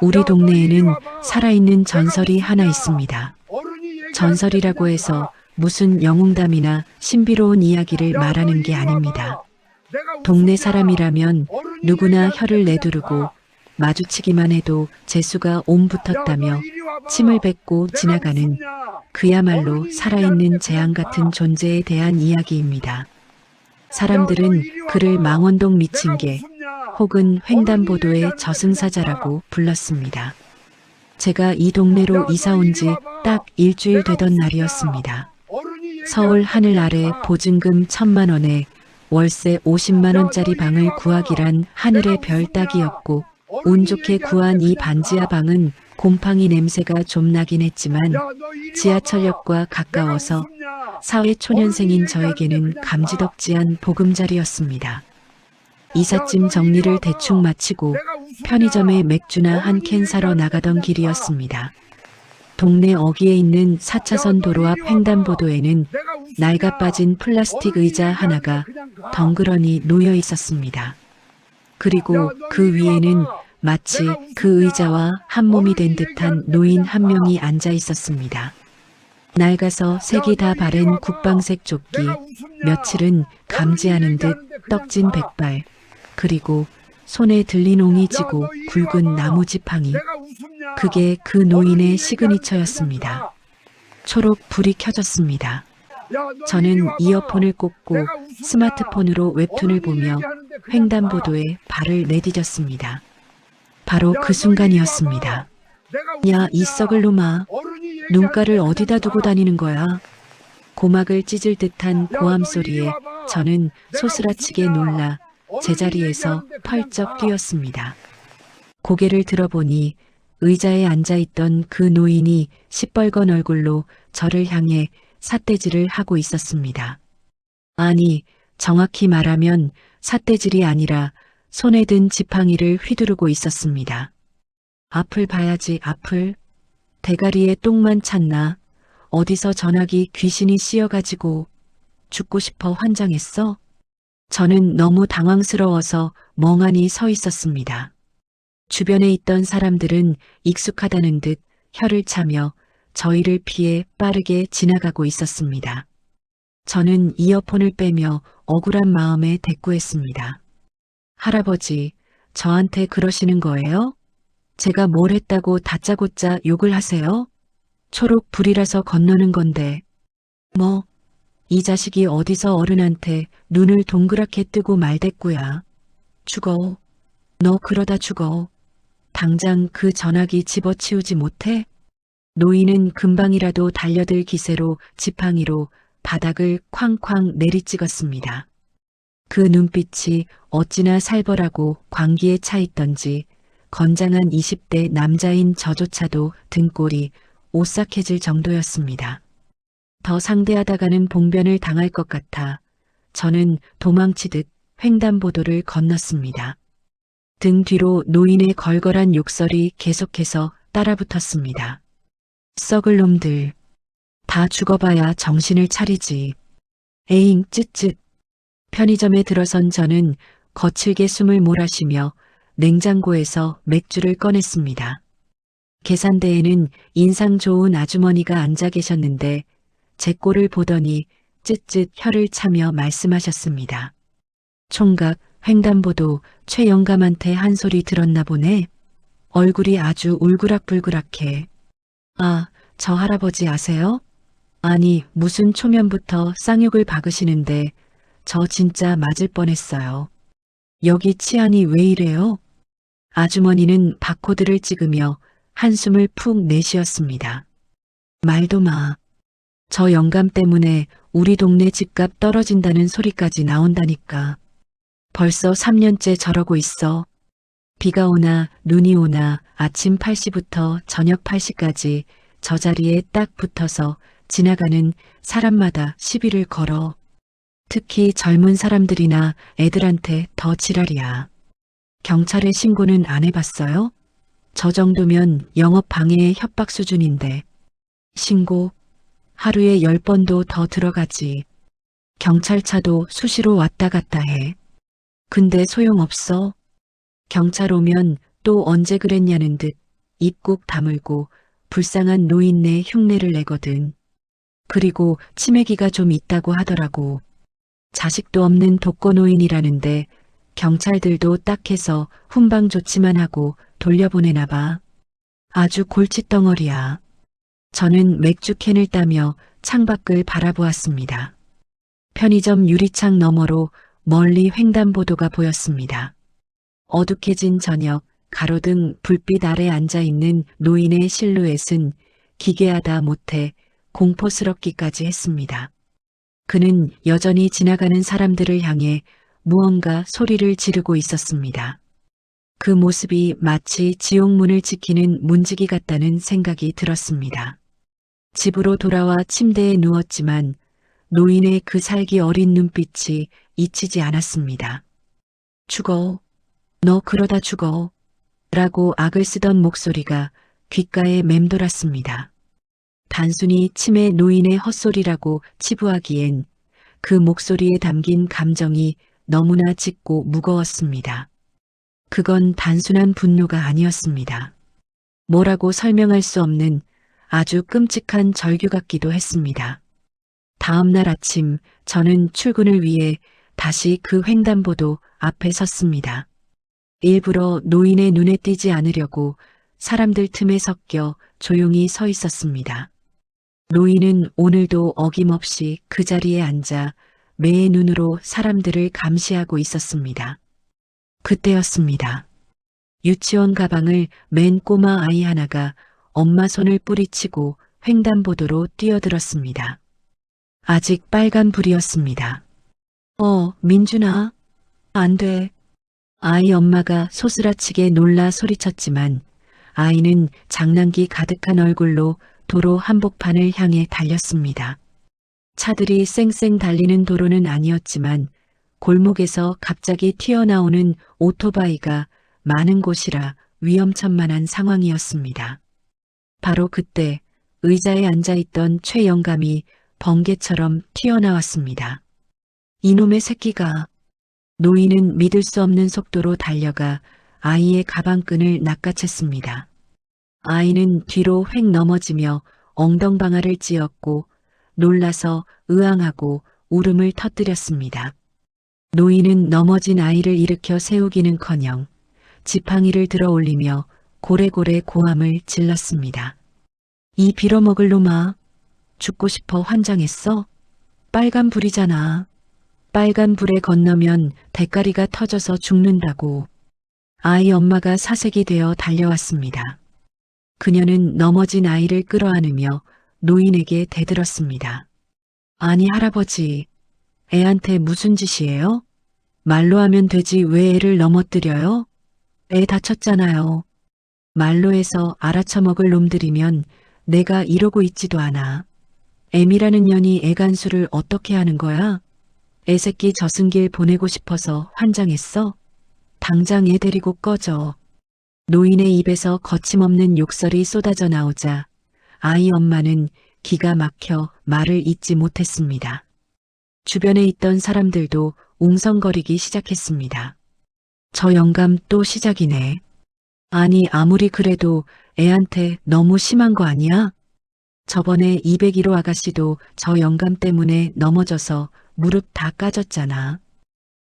우리 동네에는 살아있는 전설이 하나 있습니다. 전설이라고 해서 무슨 영웅담이나 신비로운 이야기를 말하는 게 아닙니다. 동네 사람이라면 누구나 혀를 내두르고 마주치기만 해도 재수가 옴붙었다며 침을 뱉고 지나가는 그야말로 살아있는 재앙 같은 존재에 대한 이야기입니다. 사람들은 그를 망원동 미친개 혹은 횡단보도의 저승사자라고 불렀습니다. 제가 이 동네로 이사 온 지 딱 일주일 되던 날이었습니다. 서울 하늘 아래 보증금 1,000만 원에 월세 50만 원짜리 방을 구하기란 하늘의 별 따기였고 운 좋게 구한 이 반지하 방은 곰팡이 냄새가 좀 나긴 했지만 지하철역과 가까워서 사회 초년생인 저에게는 감지덕지한 보금자리였습니다. 이삿짐 정리를 대충 마치고 편의점에 맥주나 한 캔 사러 나가던 길이었습니다. 동네 어귀에 있는 4차선 도로 앞 횡단보도에는 낡아 빠진 플라스틱 의자 하나가 덩그러니 놓여 있었습니다. 그리고 그 위에는 마치 그 의자와 한 몸이 된 듯한 노인 한 명이 앉아 있었습니다. 낡아서 색이 다 바랜 국방색 조끼, 며칠은 감지하는 듯 떡진 백발, 그리고 손에 들린 옹이 지고 굵은 나무 지팡이. 그게 그 노인의 시그니처였습니다. 초록 불이 켜졌습니다. 저는 이어폰을 꽂고 스마트폰으로 웹툰을 보며 횡단보도에 발을 내디뎠습니다. 바로 그 순간이었습니다. 야, 이 썩을 놈아. 눈가를 어디다 두고 다니는 거야? 고막을 찢을 듯한 고함 소리에 저는 소스라치게 놀라 제자리에서 펄쩍 뛰었습니다. 고개를 들어보니 의자에 앉아있던 그 노인이 시뻘건 얼굴로 저를 향해 삿대질을 하고 있었습니다. 아니, 정확히 말하면 삿대질이 아니라 손에 든 지팡이를 휘두르고 있었습니다. 앞을 봐야지, 앞을. 대가리에 똥만 찼나? 어디서 전화기 귀신이 씌어가지고 죽고 싶어 환장했어? 저는 너무 당황스러워서 멍하니 서 있었습니다. 주변에 있던 사람들은 익숙하다는 듯 혀를 차며 저희를 피해 빠르게 지나가고 있었습니다. 저는 이어폰을 빼며 억울한 마음에 대꾸했습니다. 할아버지, 저한테 그러시는 거예요? 제가 뭘 했다고 다짜고짜 욕을 하세요? 초록 불이라서 건너는 건데. 뭐, 이 자식이 어디서 어른한테 눈을 동그랗게 뜨고 말댔구야. 죽어. 너 그러다 죽어. 당장 그 전화기 집어치우지 못해? 노인은 금방이라도 달려들 기세로 지팡이로 바닥을 쾅쾅 내리찍었습니다. 그 눈빛이 어찌나 살벌하고 광기에 차 있던지 건장한 20대 남자인 저조차도 등골이 오싹해질 정도였습니다. 더 상대하다가는 봉변을 당할 것 같아 저는 도망치듯 횡단보도를 건넜습니다. 등 뒤로 노인의 걸걸한 욕설이 계속해서 따라붙었습니다. 썩을 놈들. 다 죽어봐야 정신을 차리지. 에잉 쯧쯧. 편의점에 들어선 저는 거칠게 숨을 몰아쉬며 냉장고에서 맥주를 꺼냈습니다. 계산대에는 인상 좋은 아주머니가 앉아 계셨는데 제 꼴을 보더니 쯧쯧 혀를 차며 말씀하셨습니다. 총각 횡단보도 최영감한테 한 소리 들었나 보네. 얼굴이 아주 울그락불그락해. 아, 저 할아버지 아세요? 아니, 무슨 초면부터 쌍욕을 박으시는데 저 진짜 맞을 뻔했어요. 여기 치안이 왜 이래요? 아주머니는 바코드를 찍으며 한숨을 푹 내쉬었습니다. 말도 마. 저 영감 때문에 우리 동네 집값 떨어진다는 소리까지 나온다니까. 벌써 3년째 저러고 있어. 비가 오나 눈이 오나 아침 8시부터 저녁 8시까지 저 자리에 딱 붙어서 지나가는 사람마다 시비를 걸어. 특히 젊은 사람들이나 애들한테 더 지랄이야. 경찰에 신고는 안 해봤어요? 저 정도면 영업방해의 협박 수준인데. 신고? 하루에 10번도 더 들어가지. 경찰차도 수시로 왔다 갔다 해. 근데 소용없어. 경찰 오면 또 언제 그랬냐는 듯 입 꾹 다물고 불쌍한 노인네 흉내를 내거든. 그리고 치매기가 좀 있다고 하더라고. 자식도 없는 독거노인이라는데 경찰들도 딱해서 훈방 조치만 하고 돌려보내나 봐. 아주 골칫덩어리야. 저는 맥주캔을 따며 창밖을 바라보았습니다. 편의점 유리창 너머로 멀리 횡단보도가 보였습니다. 어둑해진 저녁, 가로등 불빛 아래 앉아있는 노인의 실루엣은 기괴하다 못해 공포스럽기까지 했습니다. 그는 여전히 지나가는 사람들을 향해 무언가 소리를 지르고 있었습니다. 그 모습이 마치 지옥문을 지키는 문지기 같다는 생각이 들었습니다. 집으로 돌아와 침대에 누웠지만 노인의 그 살기 어린 눈빛이 잊히지 않았습니다. 죽어. 너 그러다 죽어. 라고 악을 쓰던 목소리가 귓가에 맴돌았습니다. 단순히 치매 노인의 헛소리라고 치부하기엔 그 목소리에 담긴 감정이 너무나 짙고 무거웠습니다. 그건 단순한 분노가 아니었습니다. 뭐라고 설명할 수 없는 아주 끔찍한 절규 같기도 했습니다. 다음 날 아침 저는 출근을 위해 다시 그 횡단보도 앞에 섰습니다. 일부러 노인의 눈에 띄지 않으려고 사람들 틈에 섞여 조용히 서 있었습니다. 노인은 오늘도 어김없이 그 자리에 앉아 매의 눈으로 사람들을 감시하고 있었습니다. 그때였습니다. 유치원 가방을 맨 꼬마 아이 하나가 엄마 손을 뿌리치고 횡단보도로 뛰어들었습니다. 아직 빨간 불이었습니다. 민준아, 안 돼. 아이 엄마가 소스라치게 놀라 소리쳤지만 아이는 장난기 가득한 얼굴로 도로 한복판을 향해 달렸습니다. 차들이 쌩쌩 달리는 도로는 아니었지만 골목에서 갑자기 튀어나오는 오토바이가 많은 곳이라 위험천만한 상황이었습니다. 바로 그때 의자에 앉아있던 최 영감이 번개처럼 튀어나왔습니다. 이놈의 새끼가. 노인은 믿을 수 없는 속도로 달려가 아이의 가방끈을 낚아챘습니다. 아이는 뒤로 획 넘어지며 엉덩방아를 찧었고 놀라서 으앙하고 울음을 터뜨렸습니다. 노인은 넘어진 아이를 일으켜 세우기는커녕 지팡이를 들어 올리며 고래고래 고함을 질렀습니다. 이 빌어먹을 놈아, 죽고 싶어 환장했어? 빨간 불이잖아. 빨간 불에 건너면 대가리가 터져서 죽는다고. 아이 엄마가 사색이 되어 달려왔습니다. 그녀는 넘어진 아이를 끌어안으며 노인에게 대들었습니다. 아니 할아버지, 애한테 무슨 짓이에요? 말로 하면 되지 왜 애를 넘어뜨려요? 애 다쳤잖아요. 말로 해서 알아쳐먹을 놈들이면 내가 이러고 있지도 않아. 애미라는 년이 애간수를 어떻게 하는 거야? 애새끼 저승길 보내고 싶어서 환장했어? 당장 애 데리고 꺼져. 노인의 입에서 거침없는 욕설이 쏟아져 나오자 아이 엄마는 기가 막혀 말을 잇지 못했습니다. 주변에 있던 사람들도 웅성거리기 시작했습니다. 저 영감 또 시작이네. 아니 아무리 그래도 애한테 너무 심한 거 아니야? 저번에 201호 아가씨도 저 영감 때문에 넘어져서 무릎 다 까졌잖아.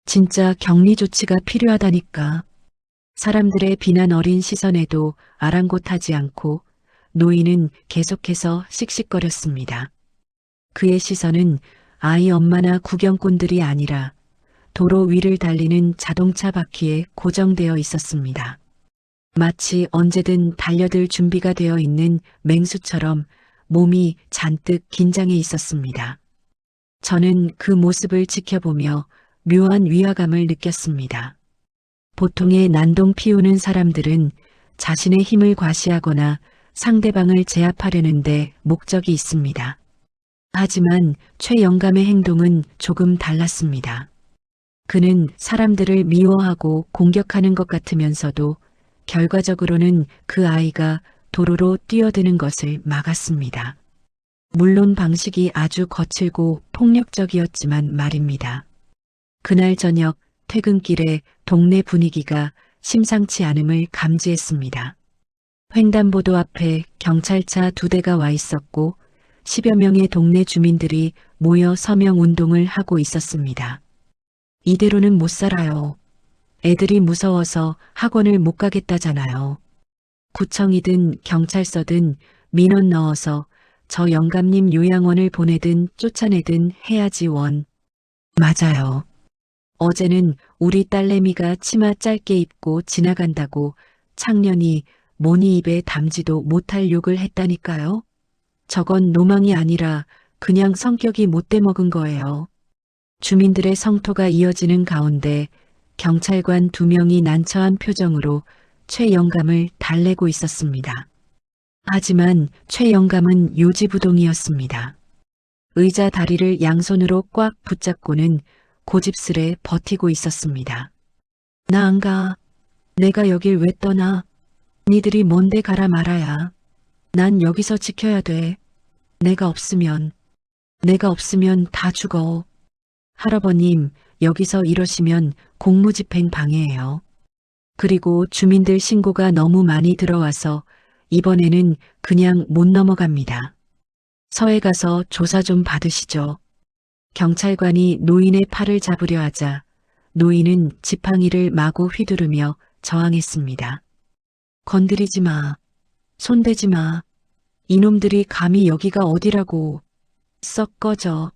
진짜 격리 조치가 필요하다니까. 사람들의 비난 어린 시선에도 아랑곳하지 않고 노인은 계속해서 씩씩거렸습니다. 그의 시선은 아이 엄마나 구경꾼들이 아니라 도로 위를 달리는 자동차 바퀴에 고정되어 있었습니다. 마치 언제든 달려들 준비가 되어 있는 맹수처럼 몸이 잔뜩 긴장해 있었습니다. 저는 그 모습을 지켜보며 묘한 위화감을 느꼈습니다. 보통의 난동 피우는 사람들은 자신의 힘을 과시하거나 상대방을 제압하려는데 목적이 있습니다. 하지만 최 영감의 행동은 조금 달랐습니다. 그는 사람들을 미워하고 공격하는 것 같으면서도 결과적으로는 그 아이가 도로로 뛰어드는 것을 막았습니다. 물론 방식이 아주 거칠고 폭력적이었지만 말입니다. 그날 저녁 퇴근길에 동네 분위기가 심상치 않음을 감지했습니다. 횡단보도 앞에 경찰차 2대가 와 있었고 10여 명의 동네 주민들이 모여 서명 운동을 하고 있었습니다. 이대로는 못 살아요. 애들이 무서워서 학원을 못 가겠다잖아요. 구청이든 경찰서든 민원 넣어서 저 영감님 요양원을 보내든 쫓아내든 해야지 원. 맞아요. 어제는 우리 딸내미가 치마 짧게 입고 지나간다고 창년이 모니 입에 담지도 못할 욕을 했다니까요. 저건 노망이 아니라 그냥 성격이 못돼 먹은 거예요. 주민들의 성토가 이어지는 가운데 경찰관 2명이 난처한 표정으로 최 영감을 달래고 있었습니다. 하지만 최 영감은 요지부동이었습니다. 의자 다리를 양손으로 꽉 붙잡고는 고집스레 버티고 있었습니다. 나 안 가. 내가 여길 왜 떠나. 니들이 뭔데 가라 말아야. 난 여기서 지켜야 돼. 내가 없으면 다 죽어. 할아버님, 여기서 이러시면 공무집행 방해예요. 그리고 주민들 신고가 너무 많이 들어와서 이번에는 그냥 못 넘어갑니다. 서해 가서 조사 좀 받으시죠. 경찰관이 노인의 팔을 잡으려 하자 노인은 지팡이를 마구 휘두르며 저항했습니다. 건드리지 마. 손대지 마. 이놈들이 감히 여기가 어디라고. 썩 꺼져.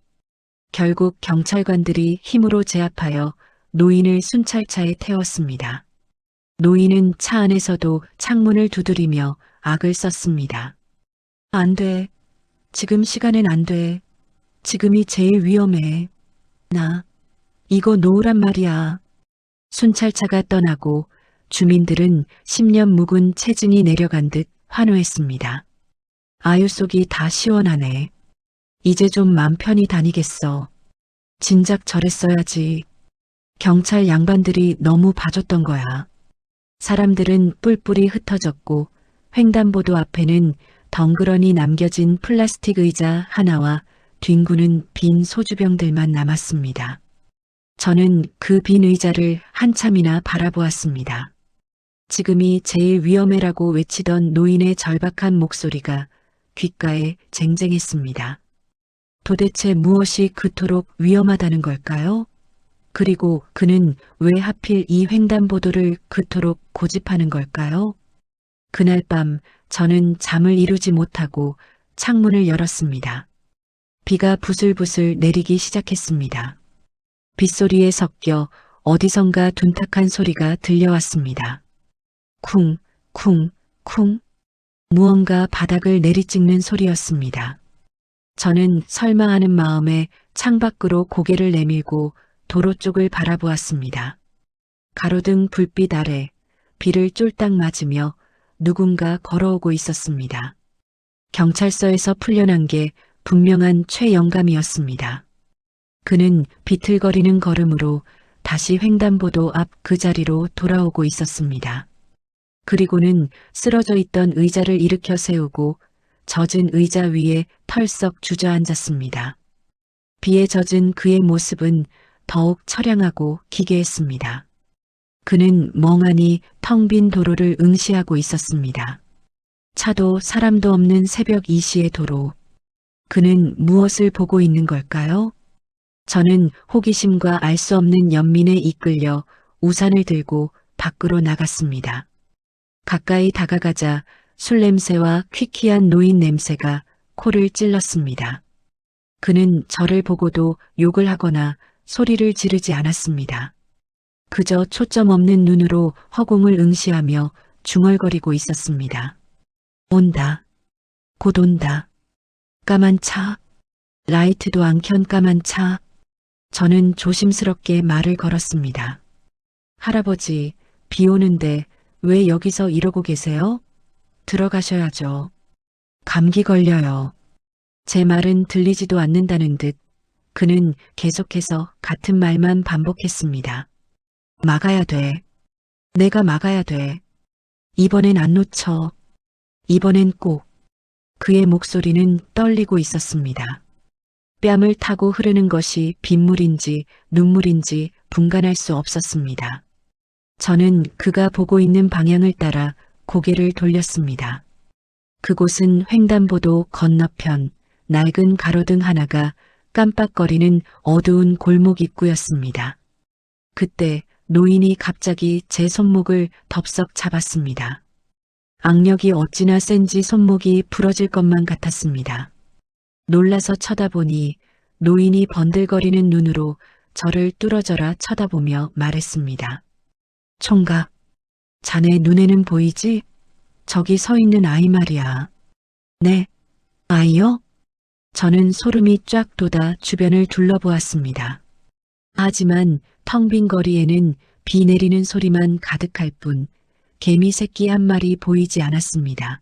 결국 경찰관들이 힘으로 제압하여 노인을 순찰차에 태웠습니다. 노인은 차 안에서도 창문을 두드리며 악을 썼습니다. 안 돼. 지금 시간엔 안 돼. 지금이 제일 위험해. 나 이거 놓으란 말이야. 순찰차가 떠나고 주민들은 10년 묵은 체증이 내려간 듯 환호했습니다. 아유 속이 다 시원하네. 이제 좀 맘 편히 다니겠어. 진작 저랬어야지. 경찰 양반들이 너무 봐줬던 거야. 사람들은 뿔뿔이 흩어졌고 횡단보도 앞에는 덩그러니 남겨진 플라스틱 의자 하나와 뒹구는 빈 소주병들만 남았습니다. 저는 그 빈 의자를 한참이나 바라보았습니다. 지금이 제일 위험해라고 외치던 노인의 절박한 목소리가 귓가에 쟁쟁했습니다. 도대체 무엇이 그토록 위험하다는 걸까요? 그리고 그는 왜 하필 이 횡단보도를 그토록 고집하는 걸까요? 그날 밤 저는 잠을 이루지 못하고 창문을 열었습니다. 비가 부슬부슬 내리기 시작했습니다. 빗소리에 섞여 어디선가 둔탁한 소리가 들려왔습니다. 쿵, 쿵, 쿵. 무언가 바닥을 내리찍는 소리였습니다. 저는 설마 하는 마음에 창밖으로 고개를 내밀고 도로 쪽을 바라보았습니다. 가로등 불빛 아래 비를 쫄딱 맞으며 누군가 걸어오고 있었습니다. 경찰서에서 풀려난 게 분명한 최 영감이었습니다. 그는 비틀거리는 걸음으로 다시 횡단보도 앞 그 자리로 돌아오고 있었습니다. 그리고는 쓰러져 있던 의자를 일으켜 세우고 젖은 의자 위에 털썩 주저앉았습니다. 비에 젖은 그의 모습은 더욱 처량하고 기괴했습니다. 그는 멍하니 텅 빈 도로를 응시하고 있었습니다. 차도 사람도 없는 새벽 2시의 도로. 그는 무엇을 보고 있는 걸까요? 저는 호기심과 알 수 없는 연민에 이끌려 우산을 들고 밖으로 나갔습니다. 가까이 다가가자 술 냄새와 퀴퀴한 노인 냄새가 코를 찔렀습니다. 그는 저를 보고도 욕을 하거나 소리를 지르지 않았습니다. 그저 초점 없는 눈으로 허공을 응시하며 중얼거리고 있었습니다. 온다. 곧 온다. 까만 차. 라이트도 안 켠 까만 차. 저는 조심스럽게 말을 걸었습니다. 할아버지, 비 오는데 왜 여기서 이러고 계세요? 들어가셔야죠. 감기 걸려요. 제 말은 들리지도 않는다는 듯 그는 계속해서 같은 말만 반복했습니다. 막아야 돼. 내가 막아야 돼. 이번엔 안 놓쳐. 이번엔 꼭. 그의 목소리는 떨리고 있었습니다. 뺨을 타고 흐르는 것이 빗물인지 눈물인지 분간할 수 없었습니다. 저는 그가 보고 있는 방향을 따라 고개를 돌렸습니다. 그곳은 횡단보도 건너편 낡은 가로등 하나가 깜빡거리는 어두운 골목 입구였습니다. 그때 노인이 갑자기 제 손목을 덥석 잡았습니다. 악력이 어찌나 센지 손목이 부러질 것만 같았습니다. 놀라서 쳐다보니 노인이 번들거리는 눈으로 저를 뚫어져라 쳐다보며 말했습니다. 총각, 자네 눈에는 보이지? 저기 서 있는 아이 말이야. 네, 아이요? 저는 소름이 쫙 돋아 주변을 둘러보았습니다. 하지만 텅 빈 거리에는 비 내리는 소리만 가득할 뿐 개미 새끼 한 마리 보이지 않았습니다.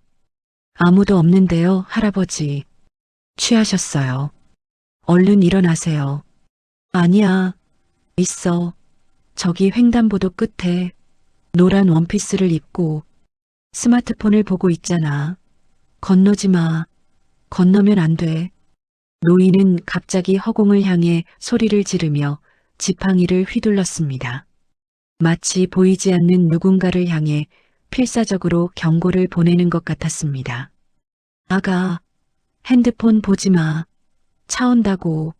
아무도 없는데요, 할아버지. 취하셨어요. 얼른 일어나세요. 아니야, 있어. 저기 횡단보도 끝에 노란 원피스를 입고 스마트폰을 보고 있잖아. 건너지 마. 건너면 안 돼. 노인은 갑자기 허공을 향해 소리를 지르며 지팡이를 휘둘렀습니다. 마치 보이지 않는 누군가를 향해 필사적으로 경고를 보내는 것 같았습니다. 아가, 핸드폰 보지 마. 차 온다고.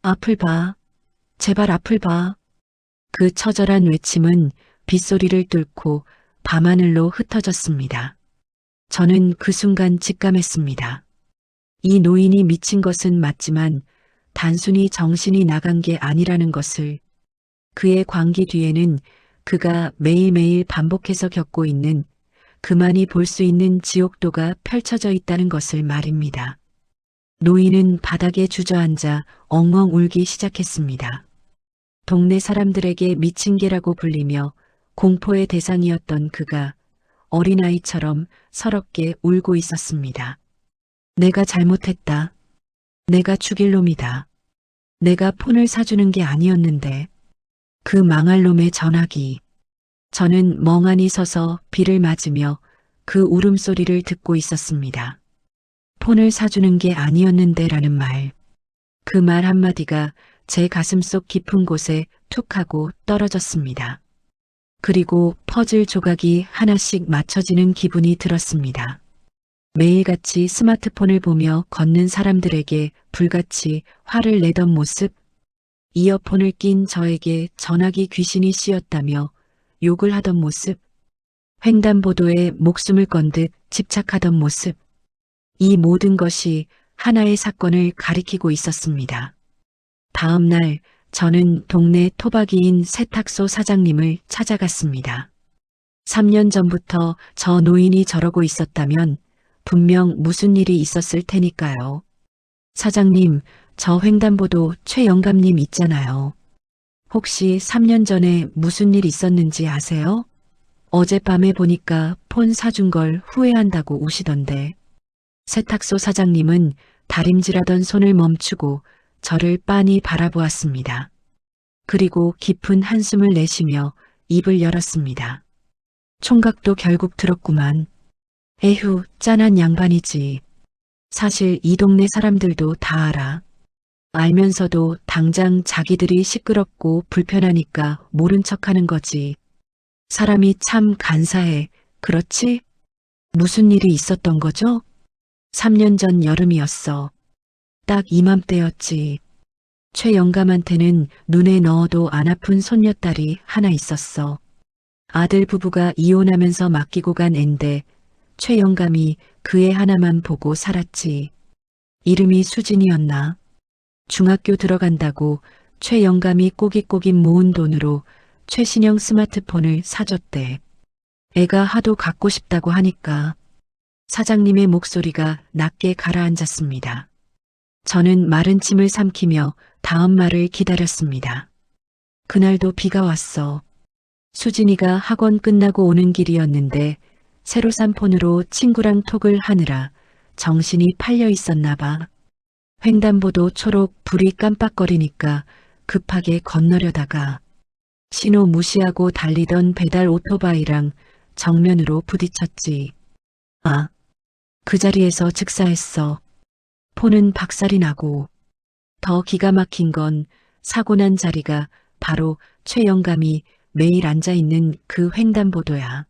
앞을 봐. 제발 앞을 봐. 그 처절한 외침은 빗소리를 뚫고 밤하늘로 흩어졌습니다. 저는 그 순간 직감했습니다. 이 노인이 미친 것은 맞지만 단순히 정신이 나간 게 아니라는 것을, 그의 광기 뒤에는 그가 매일매일 반복해서 겪고 있는 그만이 볼 수 있는 지옥도가 펼쳐져 있다는 것을 말입니다. 노인은 바닥에 주저앉아 엉엉 울기 시작했습니다. 동네 사람들에게 미친 개라고 불리며 공포의 대상이었던 그가 어린아이처럼 서럽게 울고 있었습니다. 내가 잘못했다. 내가 죽일 놈이다. 내가 폰을 사주는 게 아니었는데. 그 망할 놈의 전화기. 저는 멍하니 서서 비를 맞으며 그 울음소리를 듣고 있었습니다. 폰을 사주는 게 아니었는데 라는 말. 그 말 한마디가 제 가슴속 깊은 곳에 툭 하고 떨어졌습니다. 그리고 퍼즐 조각이 하나씩 맞춰지는 기분이 들었습니다. 매일같이 스마트폰을 보며 걷는 사람들에게 불같이 화를 내던 모습, 이어폰을 낀 저에게 전화기 귀신이 씌었다며 욕을 하던 모습, 횡단보도에 목숨을 건 듯 집착하던 모습, 이 모든 것이 하나의 사건을 가리키고 있었습니다. 다음 날 저는 동네 토박이인 세탁소 사장님을 찾아갔습니다. 3년 전부터 저 노인이 저러고 있었다면 분명 무슨 일이 있었을 테니까요. 사장님, 저 횡단보도 최 영감님 있잖아요. 혹시 3년 전에 무슨 일 있었는지 아세요? 어젯밤에 보니까 폰 사준 걸 후회한다고 우시던데. 세탁소 사장님은 다림질하던 손을 멈추고 저를 빤히 바라보았습니다. 그리고 깊은 한숨을 내쉬며 입을 열었습니다. 총각도 결국 들었구만. 에휴, 짠한 양반이지. 사실 이 동네 사람들도 다 알아. 알면서도 당장 자기들이 시끄럽고 불편하니까 모른 척하는 거지. 사람이 참 간사해. 그렇지? 무슨 일이 있었던 거죠? 3년 전 여름이었어. 딱 이맘때였지. 최 영감한테는 눈에 넣어도 안 아픈 손녀딸이 하나 있었어. 아들 부부가 이혼하면서 맡기고 간 앤데 최 영감이 그 애 하나만 보고 살았지. 이름이 수진이었나? 중학교 들어간다고 최 영감이 꼬깃꼬깃 모은 돈으로 최신형 스마트폰을 사줬대. 애가 하도 갖고 싶다고 하니까. 사장님의 목소리가 낮게 가라앉았습니다. 저는 마른 침을 삼키며 다음 말을 기다렸습니다. 그날도 비가 왔어. 수진이가 학원 끝나고 오는 길이었는데 새로 산 폰으로 친구랑 톡을 하느라 정신이 팔려 있었나 봐. 횡단보도 초록 불이 깜빡거리니까 급하게 건너려다가 신호 무시하고 달리던 배달 오토바이랑 정면으로 부딪혔지. 아, 그 자리에서 즉사했어. 폰은 박살이 나고. 더 기가 막힌 건 사고 난 자리가 바로 최 영감이 매일 앉아있는 그 횡단보도야.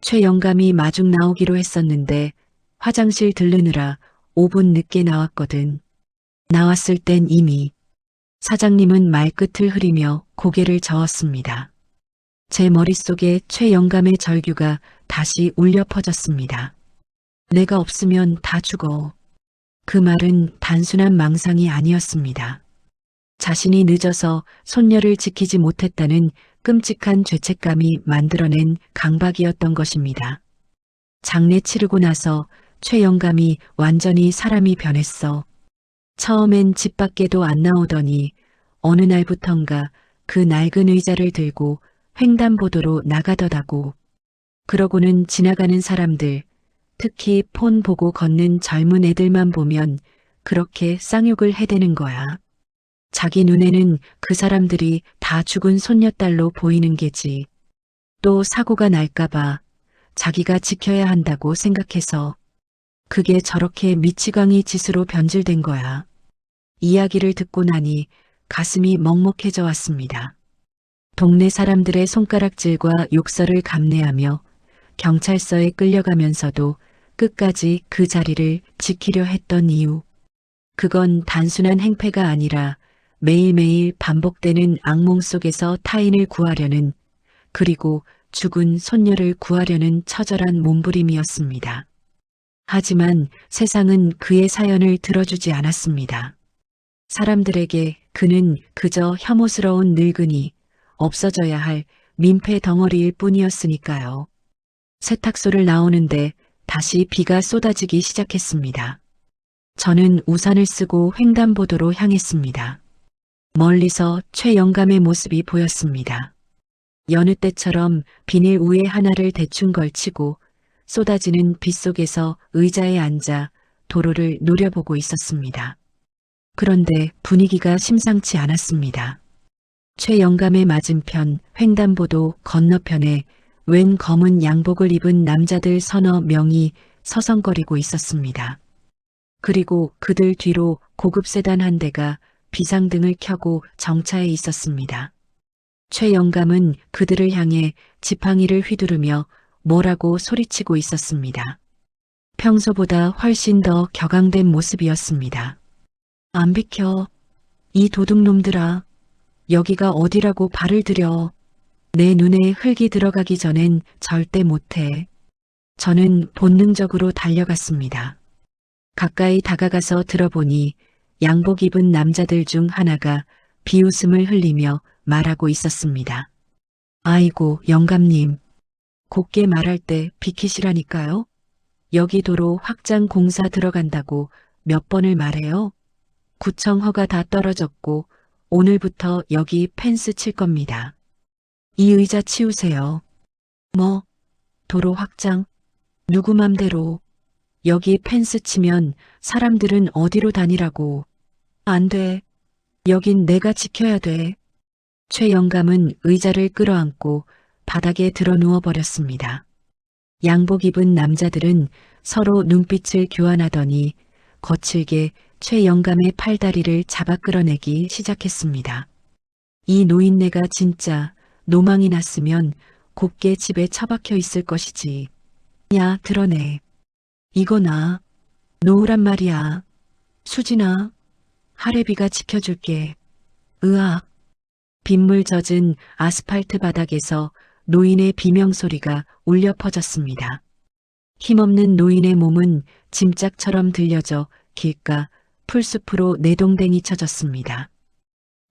최 영감이 마중 나오기로 했었는데 화장실 들르느라 5분 늦게 나왔거든. 나왔을 땐 이미 사장님은 말끝을 흐리며 고개를 저었습니다. 제 머릿속에 최 영감의 절규가 다시 울려 퍼졌습니다. 내가 없으면 다 죽어. 그 말은 단순한 망상이 아니었습니다. 자신이 늦어서 손녀를 지키지 못했다는 끔찍한 죄책감이 만들어낸 강박이었던 것입니다. 장례 치르고 나서 최 영감이 완전히 사람이 변했어. 처음엔 집 밖에도 안 나오더니 어느 날부턴가 그 낡은 의자를 들고 횡단보도로 나가더라고. 그러고는 지나가는 사람들, 특히 폰 보고 걷는 젊은 애들만 보면 그렇게 쌍욕을 해대는 거야. 자기 눈에는 그 사람들이 다 죽은 손녀딸로 보이는 게지. 또 사고가 날까봐 자기가 지켜야 한다고 생각해서 그게 저렇게 미치광이 짓으로 변질된 거야. 이야기를 듣고 나니 가슴이 먹먹해져 왔습니다. 동네 사람들의 손가락질과 욕설을 감내하며 경찰서에 끌려가면서도 끝까지 그 자리를 지키려 했던 이유. 그건 단순한 행패가 아니라 매일매일 반복되는 악몽 속에서 타인을 구하려는, 그리고 죽은 손녀를 구하려는 처절한 몸부림이었습니다. 하지만 세상은 그의 사연을 들어주지 않았습니다. 사람들에게 그는 그저 혐오스러운 늙은이, 없어져야 할 민폐 덩어리일 뿐이었으니까요. 세탁소를 나오는데 다시 비가 쏟아지기 시작했습니다. 저는 우산을 쓰고 횡단보도로 향했습니다. 멀리서 최 영감의 모습이 보였습니다. 여느 때처럼 비닐 우에 하나를 대충 걸치고 쏟아지는 빗 속에서 의자에 앉아 도로를 노려보고 있었습니다. 그런데 분위기가 심상치 않았습니다. 최 영감의 맞은편 횡단보도 건너편에 웬 검은 양복을 입은 남자들 서너 명이 서성거리고 있었습니다. 그리고 그들 뒤로 고급 세단 한 대가 비상등을 켜고 정차해 있었습니다. 최 영감은 그들을 향해 지팡이를 휘두르며 뭐라고 소리치고 있었습니다. 평소보다 훨씬 더 격앙된 모습이었습니다. 안 비켜. 이 도둑놈들아. 여기가 어디라고 발을 들여. 내 눈에 흙이 들어가기 전엔 절대 못해. 저는 본능적으로 달려갔습니다. 가까이 다가가서 들어보니 양복 입은 남자들 중 하나가 비웃음을 흘리며 말하고 있었습니다. 아이고, 영감님. 곱게 말할 때 비키시라니까요. 여기 도로 확장 공사 들어간다고 몇 번을 말해요. 구청 허가 다 떨어졌고 오늘부터 여기 펜스 칠 겁니다. 이 의자 치우세요. 뭐? 도로 확장? 누구 맘대로. 여기 펜스 치면 사람들은 어디로 다니라고. 안 돼. 여긴 내가 지켜야 돼. 최 영감은 의자를 끌어안고 바닥에 드러 누워버렸습니다. 양복 입은 남자들은 서로 눈빛을 교환하더니 거칠게 최 영감의 팔다리를 잡아 끌어내기 시작했습니다. 이 노인네가 진짜 노망이 났으면 곱게 집에 처박혀 있을 것이지. 야, 드러내. 이거나 놓으란 말이야. 수진아, 하래비가 지켜줄게. 으악. 빗물 젖은 아스팔트 바닥에서 노인의 비명소리가 울려 퍼졌습니다. 힘없는 노인의 몸은 짐짝처럼 들려져 길가 풀숲으로 내동댕이 쳐졌습니다.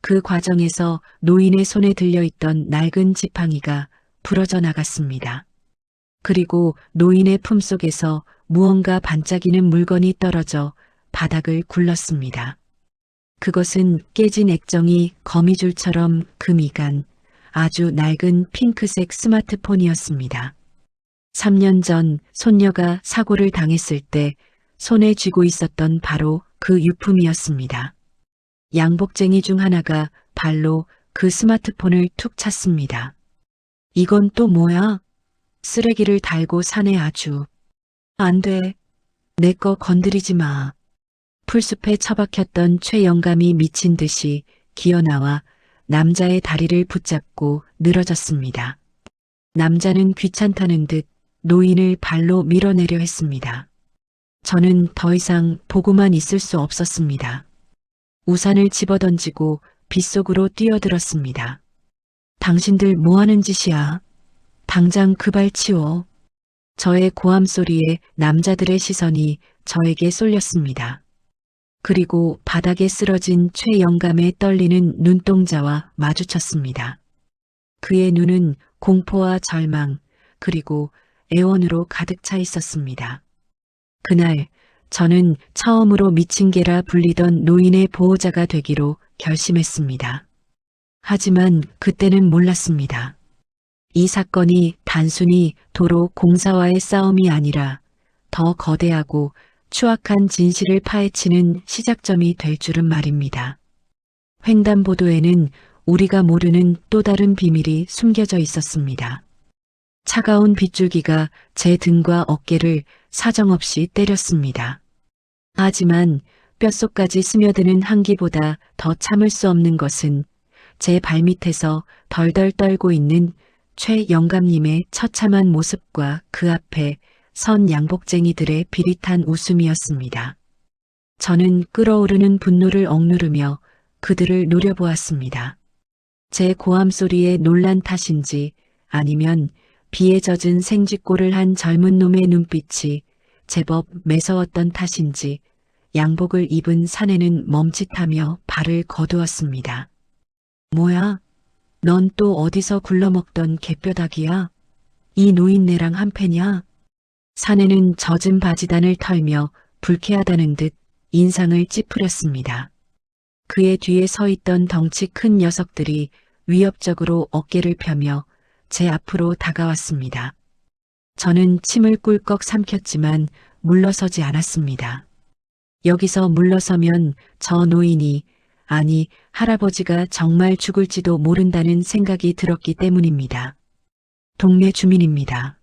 그 과정에서 노인의 손에 들려있던 낡은 지팡이가 부러져 나갔습니다. 그리고 노인의 품속에서 무언가 반짝이는 물건이 떨어져 바닥을 굴렀습니다. 그것은 깨진 액정이 거미줄처럼 금이 간 아주 낡은 핑크색 스마트폰이었습니다. 3년 전 손녀가 사고를 당했을 때 손에 쥐고 있었던 바로 그 유품이었습니다. 양복쟁이 중 하나가 발로 그 스마트폰을 툭 찼습니다. 이건 또 뭐야? 쓰레기를 달고 사네 아주. 안 돼. 내 거 건드리지 마. 풀숲에 처박혔던 최 영감이 미친 듯이 기어나와 남자의 다리를 붙잡고 늘어졌습니다. 남자는 귀찮다는 듯 노인을 발로 밀어내려 했습니다. 저는 더 이상 보고만 있을 수 없었습니다. 우산을 집어던지고 빗속으로 뛰어들었습니다. 당신들 뭐 하는 짓이야? 당장 그 발 치워. 저의 고함 소리에 남자들의 시선이 저에게 쏠렸습니다. 그리고 바닥에 쓰러진 최영감의 떨리는 눈동자와 마주쳤습니다. 그의 눈은 공포와 절망, 그리고 애원으로 가득 차 있었습니다. 그날 저는 처음으로 미친 개라 불리던 노인의 보호자가 되기로 결심했습니다. 하지만 그때는 몰랐습니다. 이 사건이 단순히 도로 공사와의 싸움이 아니라 더 거대하고 추악한 진실을 파헤치는 시작점이 될 줄은 말입니다. 횡단보도에는 우리가 모르는 또 다른 비밀이 숨겨져 있었습니다. 차가운 빗줄기가 제 등과 어깨를 사정없이 때렸습니다. 하지만 뼛속까지 스며드는 한기보다 더 참을 수 없는 것은 제 발밑에서 덜덜 떨고 있는 최영감님의 처참한 모습과 그 앞에 선 양복쟁이들의 비릿한 웃음이었습니다. 저는 끓어오르는 분노를 억누르며 그들을 노려보았습니다. 제 고함 소리에 놀란 탓인지 아니면 비에 젖은 생쥐꼴을 한 젊은 놈의 눈빛이 제법 매서웠던 탓인지 양복을 입은 사내는 멈칫하며 발을 거두었습니다. 뭐야? 넌 또 어디서 굴러먹던 개뼈다귀야? 이 노인네랑 한패냐? 사내는 젖은 바지단을 털며 불쾌하다는 듯 인상을 찌푸렸습니다. 그의 뒤에 서 있던 덩치 큰 녀석들이 위협적으로 어깨를 펴며 제 앞으로 다가왔습니다. 저는 침을 꿀꺽 삼켰지만 물러서지 않았습니다. 여기서 물러서면 저 노인이, 아니 할아버지가 정말 죽을지도 모른다는 생각이 들었기 때문입니다. 동네 주민입니다.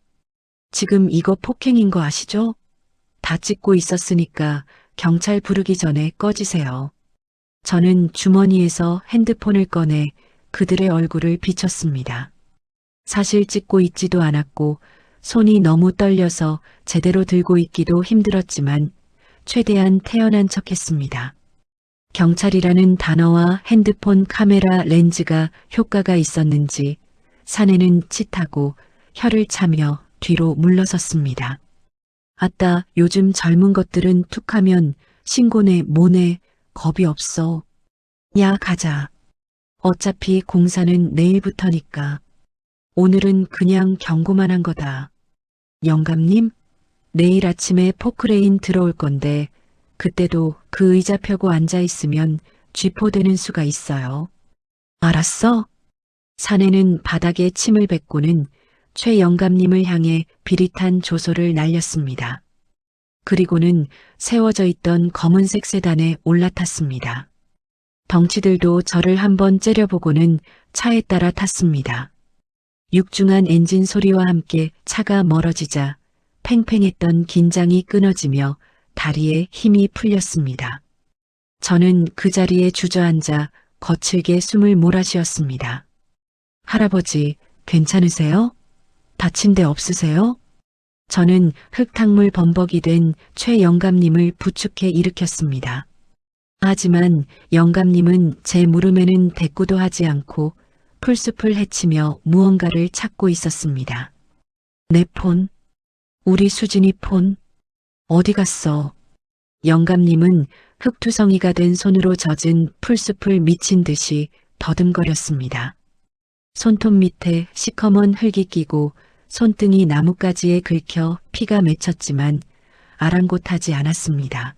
지금 이거 폭행인 거 아시죠? 다 찍고 있었으니까 경찰 부르기 전에 꺼지세요. 저는 주머니에서 핸드폰을 꺼내 그들의 얼굴을 비췄습니다. 사실 찍고 있지도 않았고 손이 너무 떨려서 제대로 들고 있기도 힘들었지만 최대한 태연한 척했습니다. 경찰이라는 단어와 핸드폰 카메라 렌즈가 효과가 있었는지 사내는 칫하고 혀를 차며 뒤로 물러섰습니다. 아따, 요즘 젊은 것들은 툭하면 신고네 뭐네 겁이 없어. 야, 가자. 어차피 공사는 내일부터니까. 오늘은 그냥 경고만 한 거다. 영감님, 내일 아침에 포크레인 들어올 건데 그때도 그 의자 펴고 앉아있으면 쥐포되는 수가 있어요. 알았어? 사내는 바닥에 침을 뱉고는 최영감님을 향해 비릿한 조소를 날렸습니다. 그리고는 세워져 있던 검은색 세단에 올라탔습니다. 덩치들도 저를 한번 째려보고는 차에 따라 탔습니다. 육중한 엔진 소리와 함께 차가 멀어지자 팽팽했던 긴장이 끊어지며 다리에 힘이 풀렸습니다. 저는 그 자리에 주저앉아 거칠게 숨을 몰아쉬었습니다. 할아버지, 괜찮으세요? 다친 데 없으세요? 저는 흙탕물 범벅이 된 최영감님을 부축해 일으켰습니다. 하지만 영감님은 제 물음에는 대꾸도 하지 않고 풀숲을 헤치며 무언가를 찾고 있었습니다. 내 폰, 우리 수진이 폰, 어디 갔어? 영감님은 흙투성이가 된 손으로 젖은 풀숲을 미친 듯이 더듬거렸습니다. 손톱 밑에 시커먼 흙이 끼고 손등이 나뭇가지에 긁혀 피가 맺혔지만 아랑곳하지 않았습니다.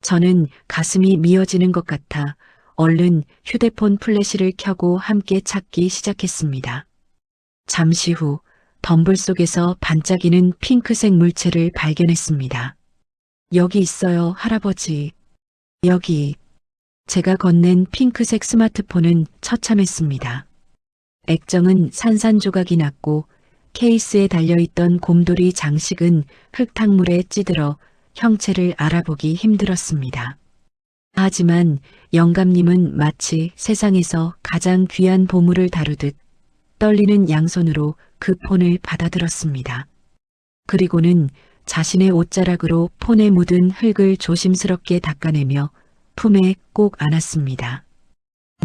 저는 가슴이 미어지는 것 같아 얼른 휴대폰 플래시를 켜고 함께 찾기 시작했습니다. 잠시 후 덤불 속에서 반짝이는 핑크색 물체를 발견했습니다. 여기 있어요, 할아버지. 여기. 제가 건넨 핑크색 스마트폰은 처참했습니다. 액정은 산산조각이 났고 케이스에 달려있던 곰돌이 장식은 흙탕물에 찌들어 형체를 알아보기 힘들었습니다. 하지만 영감님은 마치 세상에서 가장 귀한 보물을 다루듯 떨리는 양손으로 그 폰을 받아들었습니다. 그리고는 자신의 옷자락으로 폰에 묻은 흙을 조심스럽게 닦아내며 품에 꼭 안았습니다.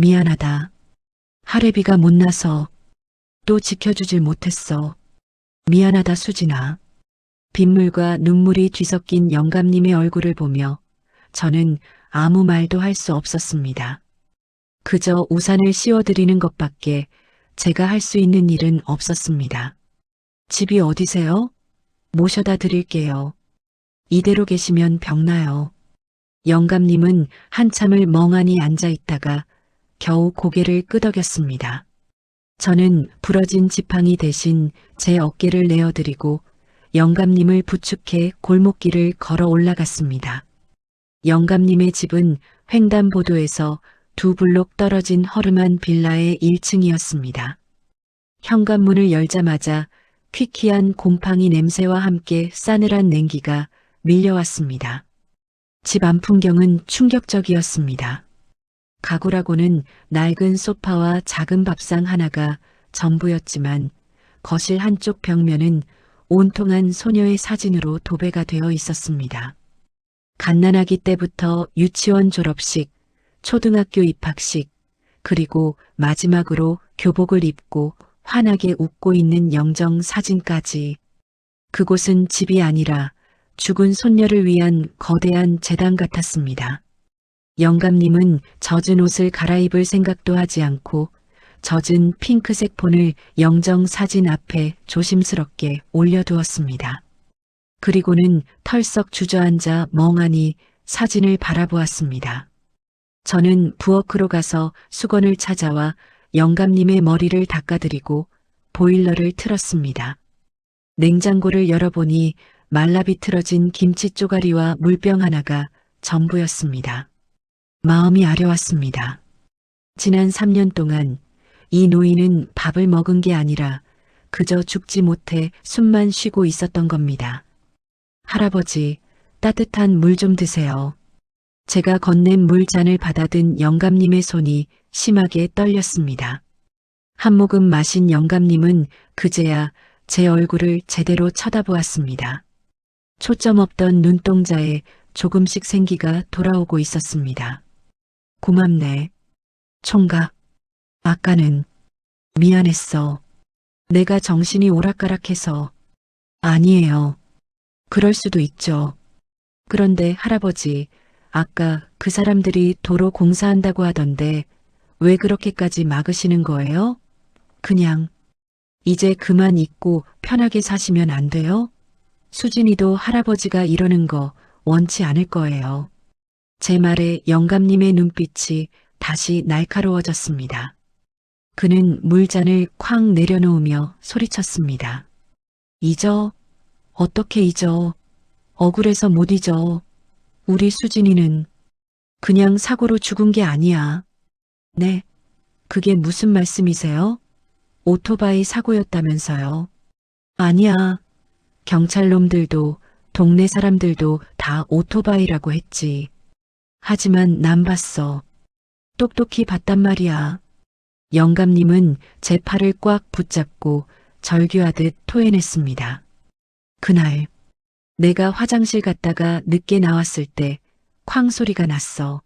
미안하다. 할애비가 못나서 또 지켜주질 못했어. 미안하다 수진아. 빗물과 눈물이 뒤섞인 영감님의 얼굴을 보며 저는 아무 말도 할 수 없었습니다. 그저 우산을 씌워드리는 것밖에 제가 할 수 있는 일은 없었습니다. 집이 어디세요? 모셔다 드릴게요. 이대로 계시면 병나요. 영감님은 한참을 멍하니 앉아 있다가 겨우 고개를 끄덕였습니다. 저는 부러진 지팡이 대신 제 어깨를 내어드리고 영감님을 부축해 골목길을 걸어 올라갔습니다. 영감님의 집은 횡단보도에서 2블록 떨어진 허름한 빌라의 1층이었습니다. 현관문을 열자마자 퀴퀴한 곰팡이 냄새와 함께 싸늘한 냉기가 밀려왔습니다. 집 안 풍경은 충격적이었습니다. 가구라고는 낡은 소파와 작은 밥상 하나가 전부였지만 거실 한쪽 벽면은 온통한 소녀의 사진으로 도배가 되어 있었습니다. 갓난아기 때부터 유치원 졸업식, 초등학교 입학식, 그리고 마지막으로 교복을 입고 환하게 웃고 있는 영정 사진까지. 그곳은 집이 아니라 죽은 손녀를 위한 거대한 재단 같았습니다. 영감님은 젖은 옷을 갈아입을 생각도 하지 않고 젖은 핑크색 폰을 영정 사진 앞에 조심스럽게 올려두었습니다. 그리고는 털썩 주저앉아 멍하니 사진을 바라보았습니다. 저는 부엌으로 가서 수건을 찾아와 영감님의 머리를 닦아드리고 보일러를 틀었습니다. 냉장고를 열어보니 말라비틀어진 김치 쪼가리와 물병 하나가 전부였습니다. 마음이 아려왔습니다. 지난 3년 동안 이 노인은 밥을 먹은 게 아니라 그저 죽지 못해 숨만 쉬고 있었던 겁니다. 할아버지, 따뜻한 물 좀 드세요. 제가 건넨 물잔을 받아든 영감님의 손이 심하게 떨렸습니다. 한 모금 마신 영감님은 그제야 제 얼굴을 제대로 쳐다보았습니다. 초점 없던 눈동자에 조금씩 생기가 돌아오고 있었습니다. 고맙네. 총각. 아까는 미안했어. 내가 정신이 오락가락해서. 아니에요. 그럴 수도 있죠. 그런데 할아버지, 아까 그 사람들이 도로 공사한다고 하던데 왜 그렇게까지 막으시는 거예요? 그냥 이제 그만 잊고 편하게 사시면 안 돼요? 수진이도 할아버지가 이러는 거 원치 않을 거예요. 제 말에 영감님의 눈빛이 다시 날카로워졌습니다. 그는 물잔을 쾅 내려놓으며 소리쳤습니다. 잊어? 어떻게 잊어? 억울해서 못 잊어. 우리 수진이는 그냥 사고로 죽은 게 아니야. 네, 그게 무슨 말씀이세요? 오토바이 사고였다면서요. 아니야. 경찰놈들도 동네 사람들도 다 오토바이라고 했지. 하지만 난 봤어. 똑똑히 봤단 말이야. 영감님은 제 팔을 꽉 붙잡고 절규하듯 토해냈습니다. 그날 내가 화장실 갔다가 늦게 나왔을 때 쾅 소리가 났어.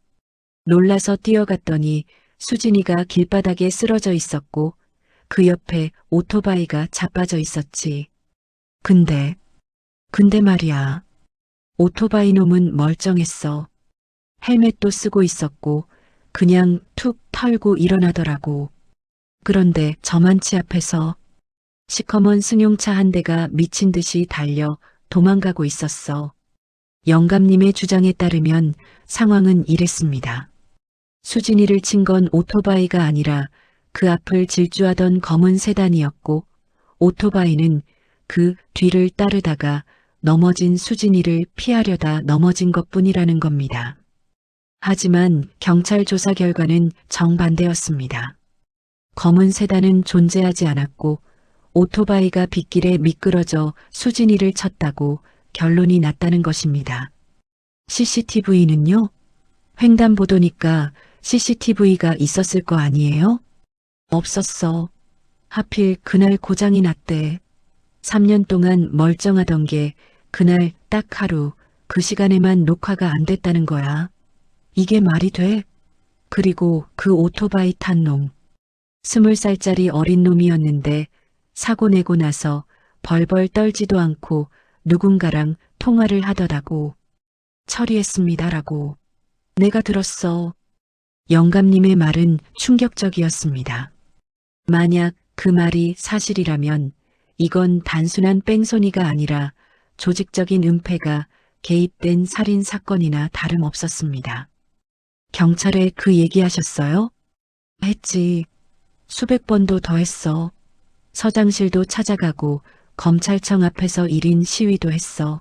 놀라서 뛰어갔더니 수진이가 길바닥에 쓰러져 있었고 그 옆에 오토바이가 자빠져 있었지. 근데 말이야. 오토바이 놈은 멀쩡했어. 헬멧도 쓰고 있었고 그냥 툭 털고 일어나더라고. 그런데 저만치 앞에서 시커먼 승용차 한 대가 미친 듯이 달려 도망가고 있었어. 영감님의 주장에 따르면 상황은 이랬습니다. 수진이를 친 건 오토바이가 아니라 그 앞을 질주하던 검은 세단이었고 오토바이는 그 뒤를 따르다가 넘어진 수진이를 피하려다 넘어진 것뿐이라는 겁니다. 하지만 경찰 조사 결과는 정반대였습니다. 검은 세단은 존재하지 않았고 오토바이가 빗길에 미끄러져 수진이를 쳤다고 결론이 났다는 것입니다. CCTV는요? 횡단보도니까 CCTV가 있었을 거 아니에요? 없었어. 하필 그날 고장이 났대. 3년 동안 멀쩡하던 게 그날 딱 하루 그 시간에만 녹화가 안 됐다는 거야. 이게 말이 돼? 그리고 그 오토바이 탄 놈. 20살짜리 어린 놈이었는데 사고 내고 나서 벌벌 떨지도 않고 누군가랑 통화를 하더라고. 처리했습니다라고. 내가 들었어. 영감님의 말은 충격적이었습니다. 만약 그 말이 사실이라면 이건 단순한 뺑소니가 아니라 조직적인 은폐가 개입된 살인 사건이나 다름없었습니다. 경찰에 그 얘기하셨어요? 했지. 수백 번도 더 했어. 서장실도 찾아가고 검찰청 앞에서 1인 시위도 했어.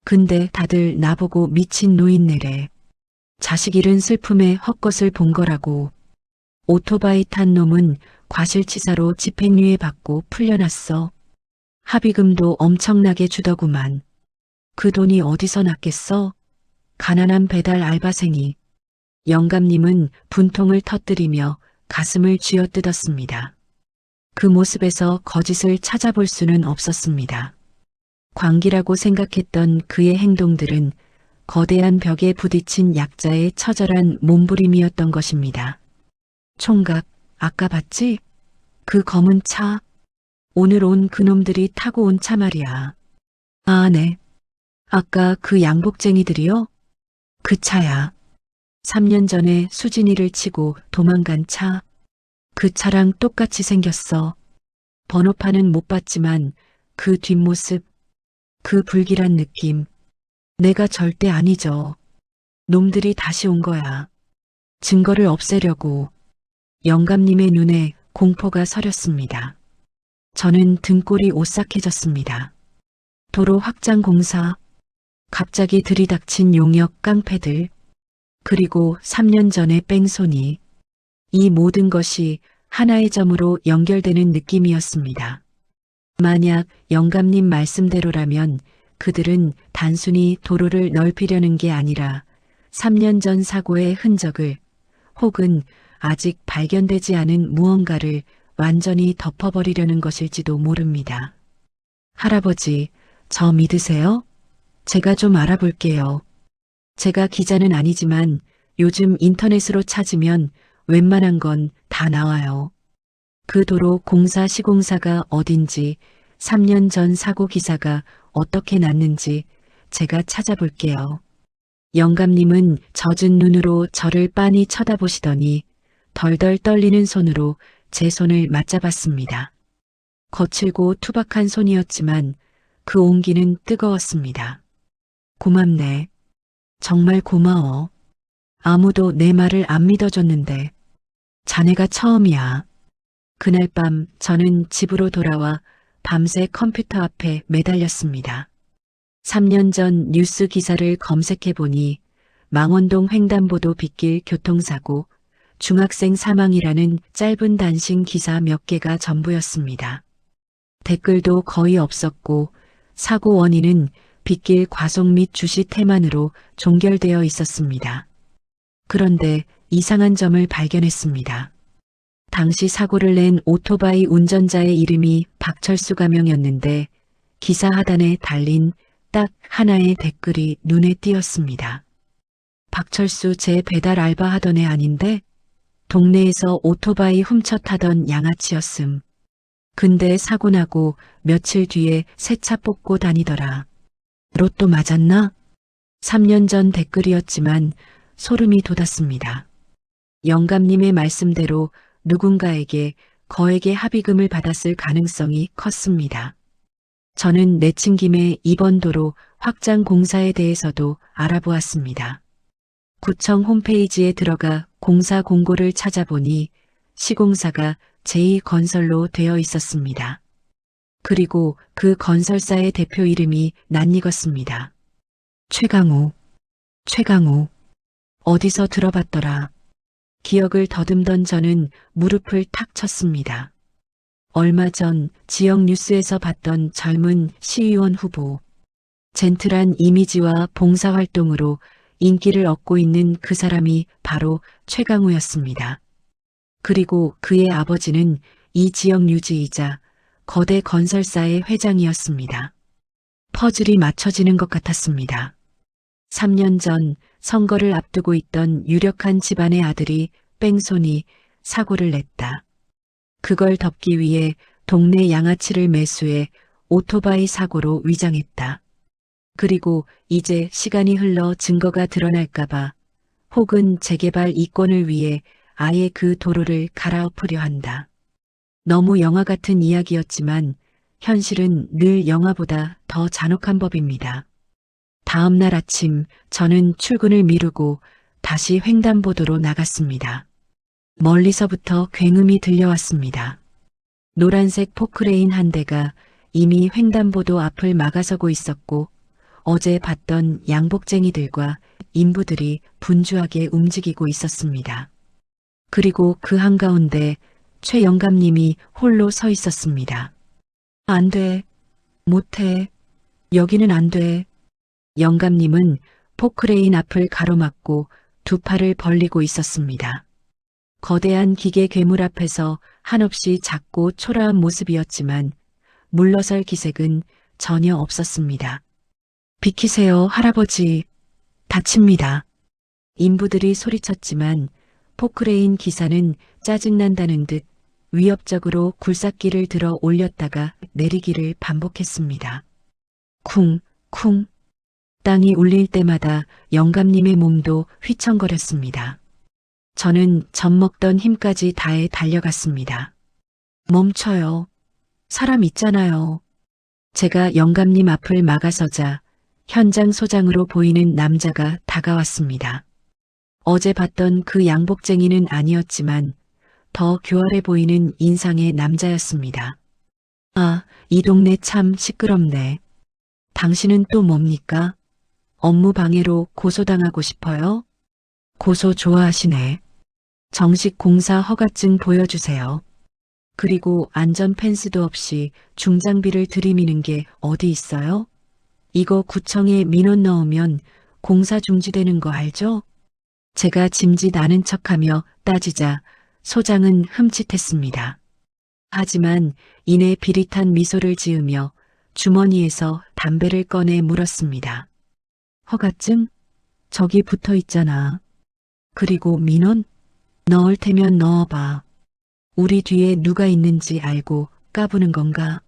근데 다들 나보고 미친 노인네래. 자식 잃은 슬픔에 헛것을 본 거라고. 오토바이 탄 놈은 과실치사로 집행유예 받고 풀려났어. 합의금도 엄청나게 주더구만. 그 돈이 어디서 났겠어? 가난한 배달 알바생이. 영감님은 분통을 터뜨리며 가슴을 쥐어뜯었습니다. 그 모습에서 거짓을 찾아볼 수는 없었습니다. 광기라고 생각했던 그의 행동들은 거대한 벽에 부딪힌 약자의 처절한 몸부림이었던 것입니다. 총각, 아까 봤지? 그 검은 차. 오늘 온 그놈들이 타고 온 차 말이야. 아, 네. 아까 그 양복쟁이들이요? 그 차야. 3년 전에 수진이를 치고 도망간 차. 그 차랑 똑같이 생겼어. 번호판은 못 봤지만 그 뒷모습, 그 불길한 느낌. 내가 절대 안 잊어. 놈들이 다시 온 거야. 증거를 없애려고. 영감님의 눈에 공포가 서렸습니다. 저는 등골이 오싹해졌습니다. 도로 확장 공사, 갑자기 들이닥친 용역 깡패들, 그리고 3년 전의 뺑소니. 이 모든 것이 하나의 점으로 연결되는 느낌이었습니다. 만약 영감님 말씀대로라면 그들은 단순히 도로를 넓히려는 게 아니라 3년 전 사고의 흔적을 혹은 아직 발견되지 않은 무언가를 완전히 덮어버리려는 것일지도 모릅니다. 할아버지, 저 믿으세요? 제가 좀 알아볼게요. 제가 기자는 아니지만 요즘 인터넷으로 찾으면 웬만한 건 다 나와요. 그 도로 공사 시공사가 어딘지, 3년 전 사고 기사가 어떻게 났는지 제가 찾아볼게요. 영감님은 젖은 눈으로 저를 빤히 쳐다보시더니 덜덜 떨리는 손으로 제 손을 맞잡았습니다. 거칠고 투박한 손이었지만 그 온기는 뜨거웠습니다. 고맙네. 정말 고마워. 아무도 내 말을 안 믿어줬는데 자네가 처음이야. 그날 밤 저는 집으로 돌아와 밤새 컴퓨터 앞에 매달렸습니다. 3년 전 뉴스 기사를 검색해보니 망원동 횡단보도 빗길 교통사고, 중학생 사망이라는 짧은 단신 기사 몇 개가 전부였습니다. 댓글도 거의 없었고 사고 원인은 빗길 과속 및 주시 태만으로 종결되어 있었습니다. 그런데 이상한 점을 발견했습니다. 당시 사고를 낸 오토바이 운전자의 이름이 박철수 가명이었는데 기사 하단에 달린 딱 하나의 댓글이 눈에 띄었습니다. 박철수 제 배달 알바 하던 애 아닌데? 동네에서 오토바이 훔쳐 타던 양아치였음. 근데 사고 나고 며칠 뒤에 새 차 뽑고 다니더라. 로또 맞았나? 3년 전 댓글이었지만 소름이 돋았습니다. 영감님의 말씀대로 누군가에게 거액의 합의금을 받았을 가능성이 컸습니다. 저는 내친 김에 이번 도로 확장 공사에 대해서도 알아보았습니다. 구청 홈페이지에 들어가 공사 공고를 찾아보니 시공사가 제2건설로 되어 있었습니다. 그리고 그 건설사의 대표 이름이 낯익었습니다. 최강우. 어디서 들어봤더라. 기억을 더듬던 저는 무릎을 탁 쳤습니다. 얼마 전 지역 뉴스에서 봤던 젊은 시의원 후보. 젠틀한 이미지와 봉사활동으로 인기를 얻고 있는 그 사람이 바로 최강우였습니다. 그리고 그의 아버지는 이 지역 유지이자 거대 건설사의 회장이었습니다. 퍼즐이 맞춰지는 것 같았습니다. 3년 전 선거를 앞두고 있던 유력한 집안의 아들이 뺑소니 사고를 냈다. 그걸 덮기 위해 동네 양아치를 매수해 오토바이 사고로 위장했다. 그리고 이제 시간이 흘러 증거가 드러날까봐 혹은 재개발 이권을 위해 아예 그 도로를 갈아엎으려 한다. 너무 영화 같은 이야기였지만 현실은 늘 영화보다 더 잔혹한 법입니다. 다음 날 아침 저는 출근을 미루고 다시 횡단보도로 나갔습니다. 멀리서부터 굉음이 들려왔습니다. 노란색 포크레인 한 대가 이미 횡단보도 앞을 막아서고 있었고 어제 봤던 양복쟁이들과 인부들이 분주하게 움직이고 있었습니다. 그리고 그 한가운데 최 영감님이 홀로 서 있었습니다. 안 돼. 못해. 여기는 안 돼. 영감님은 포크레인 앞을 가로막고 두 팔을 벌리고 있었습니다. 거대한 기계 괴물 앞에서 한없이 작고 초라한 모습이었지만 물러설 기색은 전혀 없었습니다. 비키세요, 할아버지. 다칩니다. 인부들이 소리쳤지만 포크레인 기사는 짜증난다는 듯 위협적으로 굴삭기를 들어 올렸다가 내리기를 반복했습니다. 쿵, 쿵. 땅이 울릴 때마다 영감님의 몸도 휘청거렸습니다. 저는 젖먹던 힘까지 다해 달려갔습니다. 멈춰요. 사람 있잖아요. 제가 영감님 앞을 막아서자 현장 소장으로 보이는 남자가 다가왔습니다. 어제 봤던 그 양복쟁이는 아니었지만 더 교활해 보이는 인상의 남자였습니다. 아, 이 동네 참 시끄럽네. 당신은 또 뭡니까? 업무 방해로 고소당하고 싶어요? 고소 좋아하시네. 정식 공사 허가증 보여주세요. 그리고 안전 펜스도 없이 중장비를 들이미는 게 어디 있어요? 이거 구청에 민원 넣으면 공사 중지되는 거 알죠? 제가 짐짓 아는 척하며 따지자 소장은 흠칫했습니다. 하지만 이내 비릿한 미소를 지으며 주머니에서 담배를 꺼내 물었습니다. 허가증? 저기 붙어 있잖아. 그리고 민원? 넣을 테면 넣어봐. 우리 뒤에 누가 있는지 알고 까부는 건가?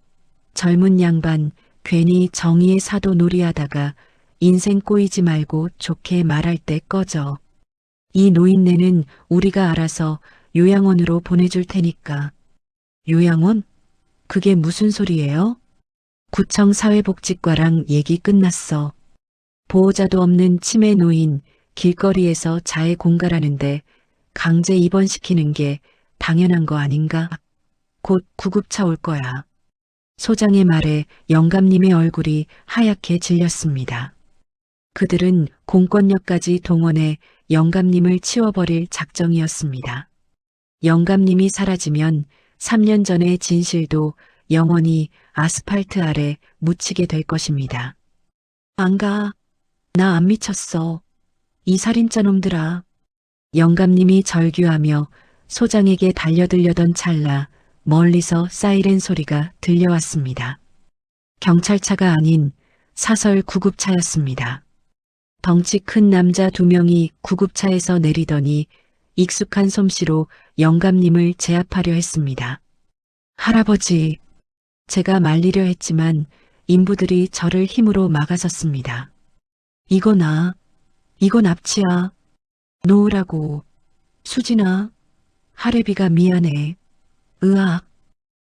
젊은 양반 괜히 정의의 사도 놀이하다가 인생 꼬이지 말고 좋게 말할 때 꺼져. 이 노인네는 우리가 알아서 요양원으로 보내줄 테니까. 요양원? 그게 무슨 소리예요? 구청 사회복지과랑 얘기 끝났어. 보호자도 없는 치매 노인 길거리에서 자해 공갈하는데 강제 입원시키는 게 당연한 거 아닌가? 곧 구급차 올 거야. 소장의 말에 영감님의 얼굴이 하얗게 질렸습니다. 그들은 공권력까지 동원해 영감님을 치워버릴 작정이었습니다. 영감님이 사라지면 3년 전의 진실도 영원히 아스팔트 아래 묻히게 될 것입니다. 안 가. 나 안 미쳤어. 이 살인자 놈들아. 영감님이 절규하며 소장에게 달려들려던 찰나 멀리서 사이렌 소리가 들려왔습니다. 경찰차가 아닌 사설 구급차였습니다. 덩치 큰 남자 2명이 구급차에서 내리더니 익숙한 솜씨로 영감님을 제압하려 했습니다. 할아버지, 제가 말리려 했지만 인부들이 저를 힘으로 막아섰습니다. 이거 납치야. 놓으라고. 수진아, 하래비가 미안해. 으악.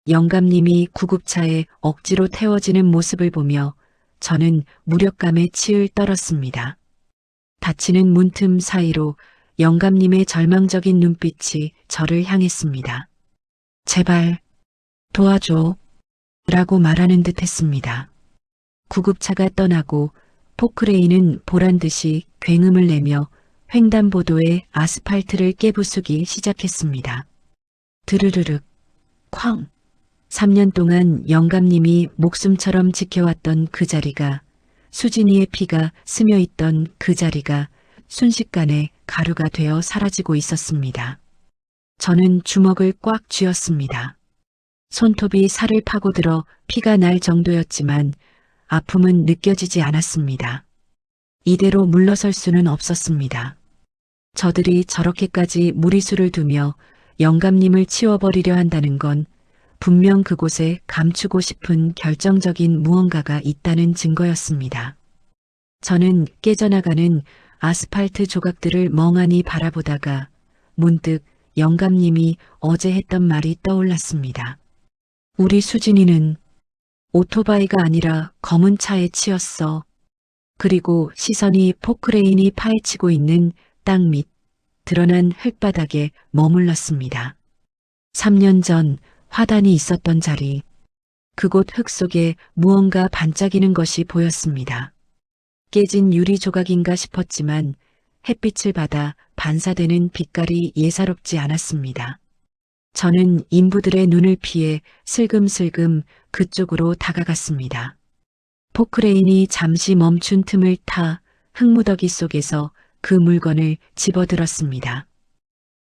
영감님이 구급차에 억지로 태워지는 모습을 보며 저는 무력감에 치을 떨었습니다. 닫히는 문틈 사이로 영감님의 절망적인 눈빛이 저를 향했습니다. 제발 도와줘 라고 말하는 듯 했습니다. 구급차가 떠나고 포크레인은 보란듯이 굉음을 내며 횡단보도의 아스팔트를 깨부수기 시작했습니다. 드르르륵 쾅. 3년 동안 영감님이 목숨처럼 지켜왔던 그 자리가, 수진이의 피가 스며있던 그 자리가 순식간에 가루가 되어 사라지고 있었습니다. 저는 주먹을 꽉 쥐었습니다. 손톱이 살을 파고들어 피가 날 정도였지만 아픔은 느껴지지 않았습니다. 이대로 물러설 수는 없었습니다. 저들이 저렇게까지 무리수를 두며 영감님을 치워버리려 한다는 건 분명 그곳에 감추고 싶은 결정적인 무언가가 있다는 증거였습니다. 저는 깨져나가는 아스팔트 조각들을 멍하니 바라보다가 문득 영감님이 어제 했던 말이 떠올랐습니다. 우리 수진이는 오토바이가 아니라 검은 차에 치였어. 그리고 시선이 포크레인이 파헤치고 있는 땅 밑 드러난 흙바닥에 머물렀습니다. 3년 전 화단이 있었던 자리, 그곳 흙 속에 무언가 반짝이는 것이 보였습니다. 깨진 유리 조각인가 싶었지만 햇빛을 받아 반사되는 빛깔이 예사롭지 않았습니다. 저는 인부들의 눈을 피해 슬금슬금 그쪽으로 다가갔습니다. 포크레인이 잠시 멈춘 틈을 타 흙무더기 속에서 그 물건을 집어들었습니다.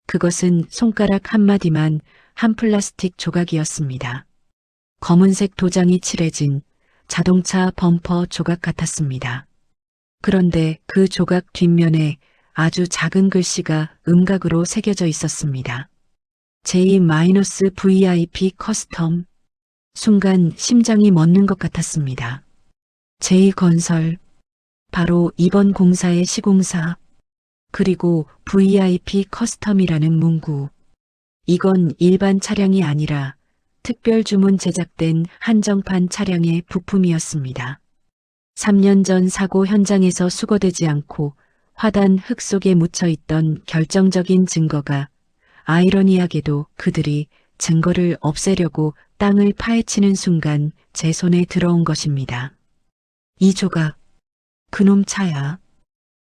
그것은 손가락 한마디만 한 플라스틱 조각이었습니다. 검은색 도장이 칠해진 자동차 범퍼 조각 같았습니다. 그런데 그 조각 뒷면에 아주 작은 글씨가 음각으로 새겨져 있었습니다. J-VIP 커스텀. 순간 심장이 멎는 것 같았습니다. J건설. 바로 이번 공사의 시공사. 그리고 VIP 커스텀이라는 문구. 이건 일반 차량이 아니라 특별 주문 제작된 한정판 차량의 부품이었습니다. 3년 전 사고 현장에서 수거되지 않고 화단 흙 속에 묻혀 있던 결정적인 증거가 아이러니하게도 그들이 증거를 없애려고 땅을 파헤치는 순간 제 손에 들어온 것입니다. 이 조각, 그놈 차야.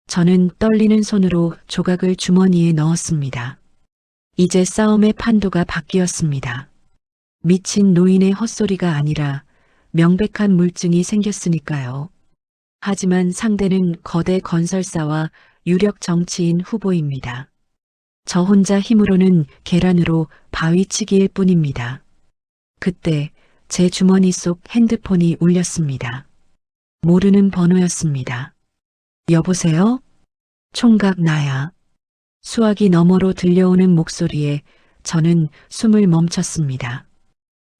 저는 떨리는 손으로 조각을 주머니에 넣었습니다. 이제 싸움의 판도가 바뀌었습니다. 미친 노인의 헛소리가 아니라 명백한 물증이 생겼으니까요. 하지만 상대는 거대 건설사와 유력 정치인 후보입니다. 저 혼자 힘으로는 계란으로 바위치기일 뿐입니다. 그때 제 주머니 속 핸드폰이 울렸습니다. 모르는 번호였습니다. 여보세요? 총각 나야. 수화기 너머로 들려오는 목소리에 저는 숨을 멈췄습니다.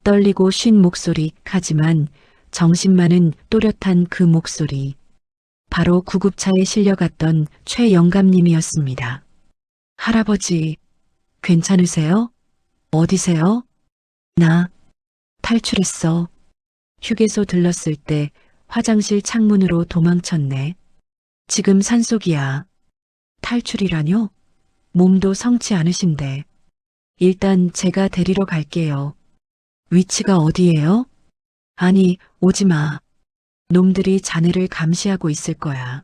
떨리고 쉰 목소리, 하지만 정신만은 또렷한 그 목소리. 바로 구급차에 실려갔던 최 영감님이었습니다. 할아버지, 괜찮으세요? 어디세요? 나 탈출했어. 휴게소 들렀을 때 화장실 창문으로 도망쳤네. 지금 산속이야. 탈출이라뇨? 몸도 성치 않으신데. 일단 제가 데리러 갈게요. 위치가 어디예요? 아니, 오지 마. 놈들이 자네를 감시하고 있을 거야.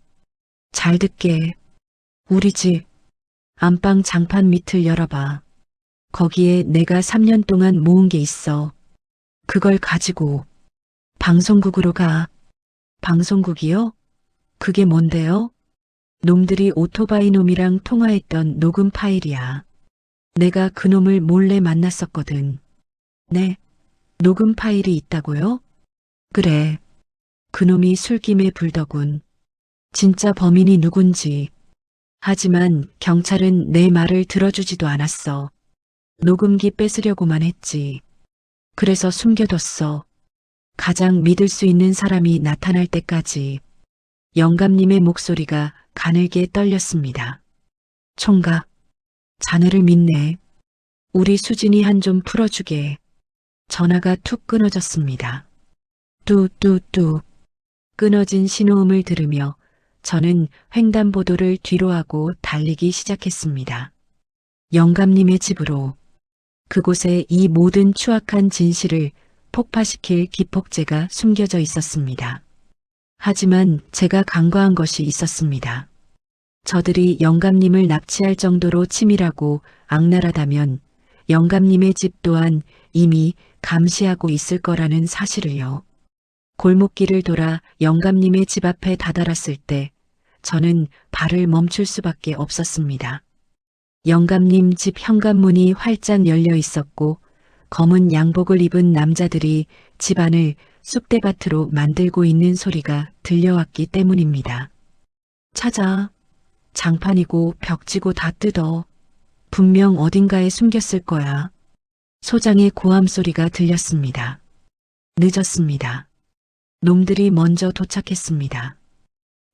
잘 듣게. 우리 집 안방 장판 밑을 열어봐. 거기에 내가 3년 동안 모은 게 있어. 그걸 가지고 방송국으로 가. 방송국이요? 그게 뭔데요? 놈들이 오토바이 놈이랑 통화했던 녹음 파일이야. 내가 그놈을 몰래 만났었거든. 네, 녹음 파일이 있다고요? 그래. 그놈이 술김에 불더군. 진짜 범인이 누군지. 하지만 경찰은 내 말을 들어주지도 않았어. 녹음기 뺏으려고만 했지. 그래서 숨겨뒀어. 가장 믿을 수 있는 사람이 나타날 때까지. 영감님의 목소리가 가늘게 떨렸습니다. 총각, 자네를 믿네. 우리 수진이 한 좀 풀어주게. 전화가 툭 끊어졌습니다. 뚜뚜뚜. 끊어진 신호음을 들으며 저는 횡단보도를 뒤로하고 달리기 시작했습니다. 영감님의 집으로. 그곳에 이 모든 추악한 진실을 폭파시킬 기폭제가 숨겨져 있었습니다. 하지만 제가 간과한 것이 있었습니다. 저들이 영감님을 납치할 정도로 치밀하고 악랄하다면 영감님의 집 또한 이미 감시하고 있을 거라는 사실을요. 골목길을 돌아 영감님의 집 앞에 다다랐을 때 저는 발을 멈출 수밖에 없었습니다. 영감님 집 현관문이 활짝 열려 있었고 검은 양복을 입은 남자들이 집안을 쑥대밭으로 만들고 있는 소리가 들려왔기 때문입니다. 찾아. 장판이고 벽지고 다 뜯어. 분명 어딘가에 숨겼을 거야. 소장의 고함 소리가 들렸습니다. 늦었습니다. 놈들이 먼저 도착했습니다.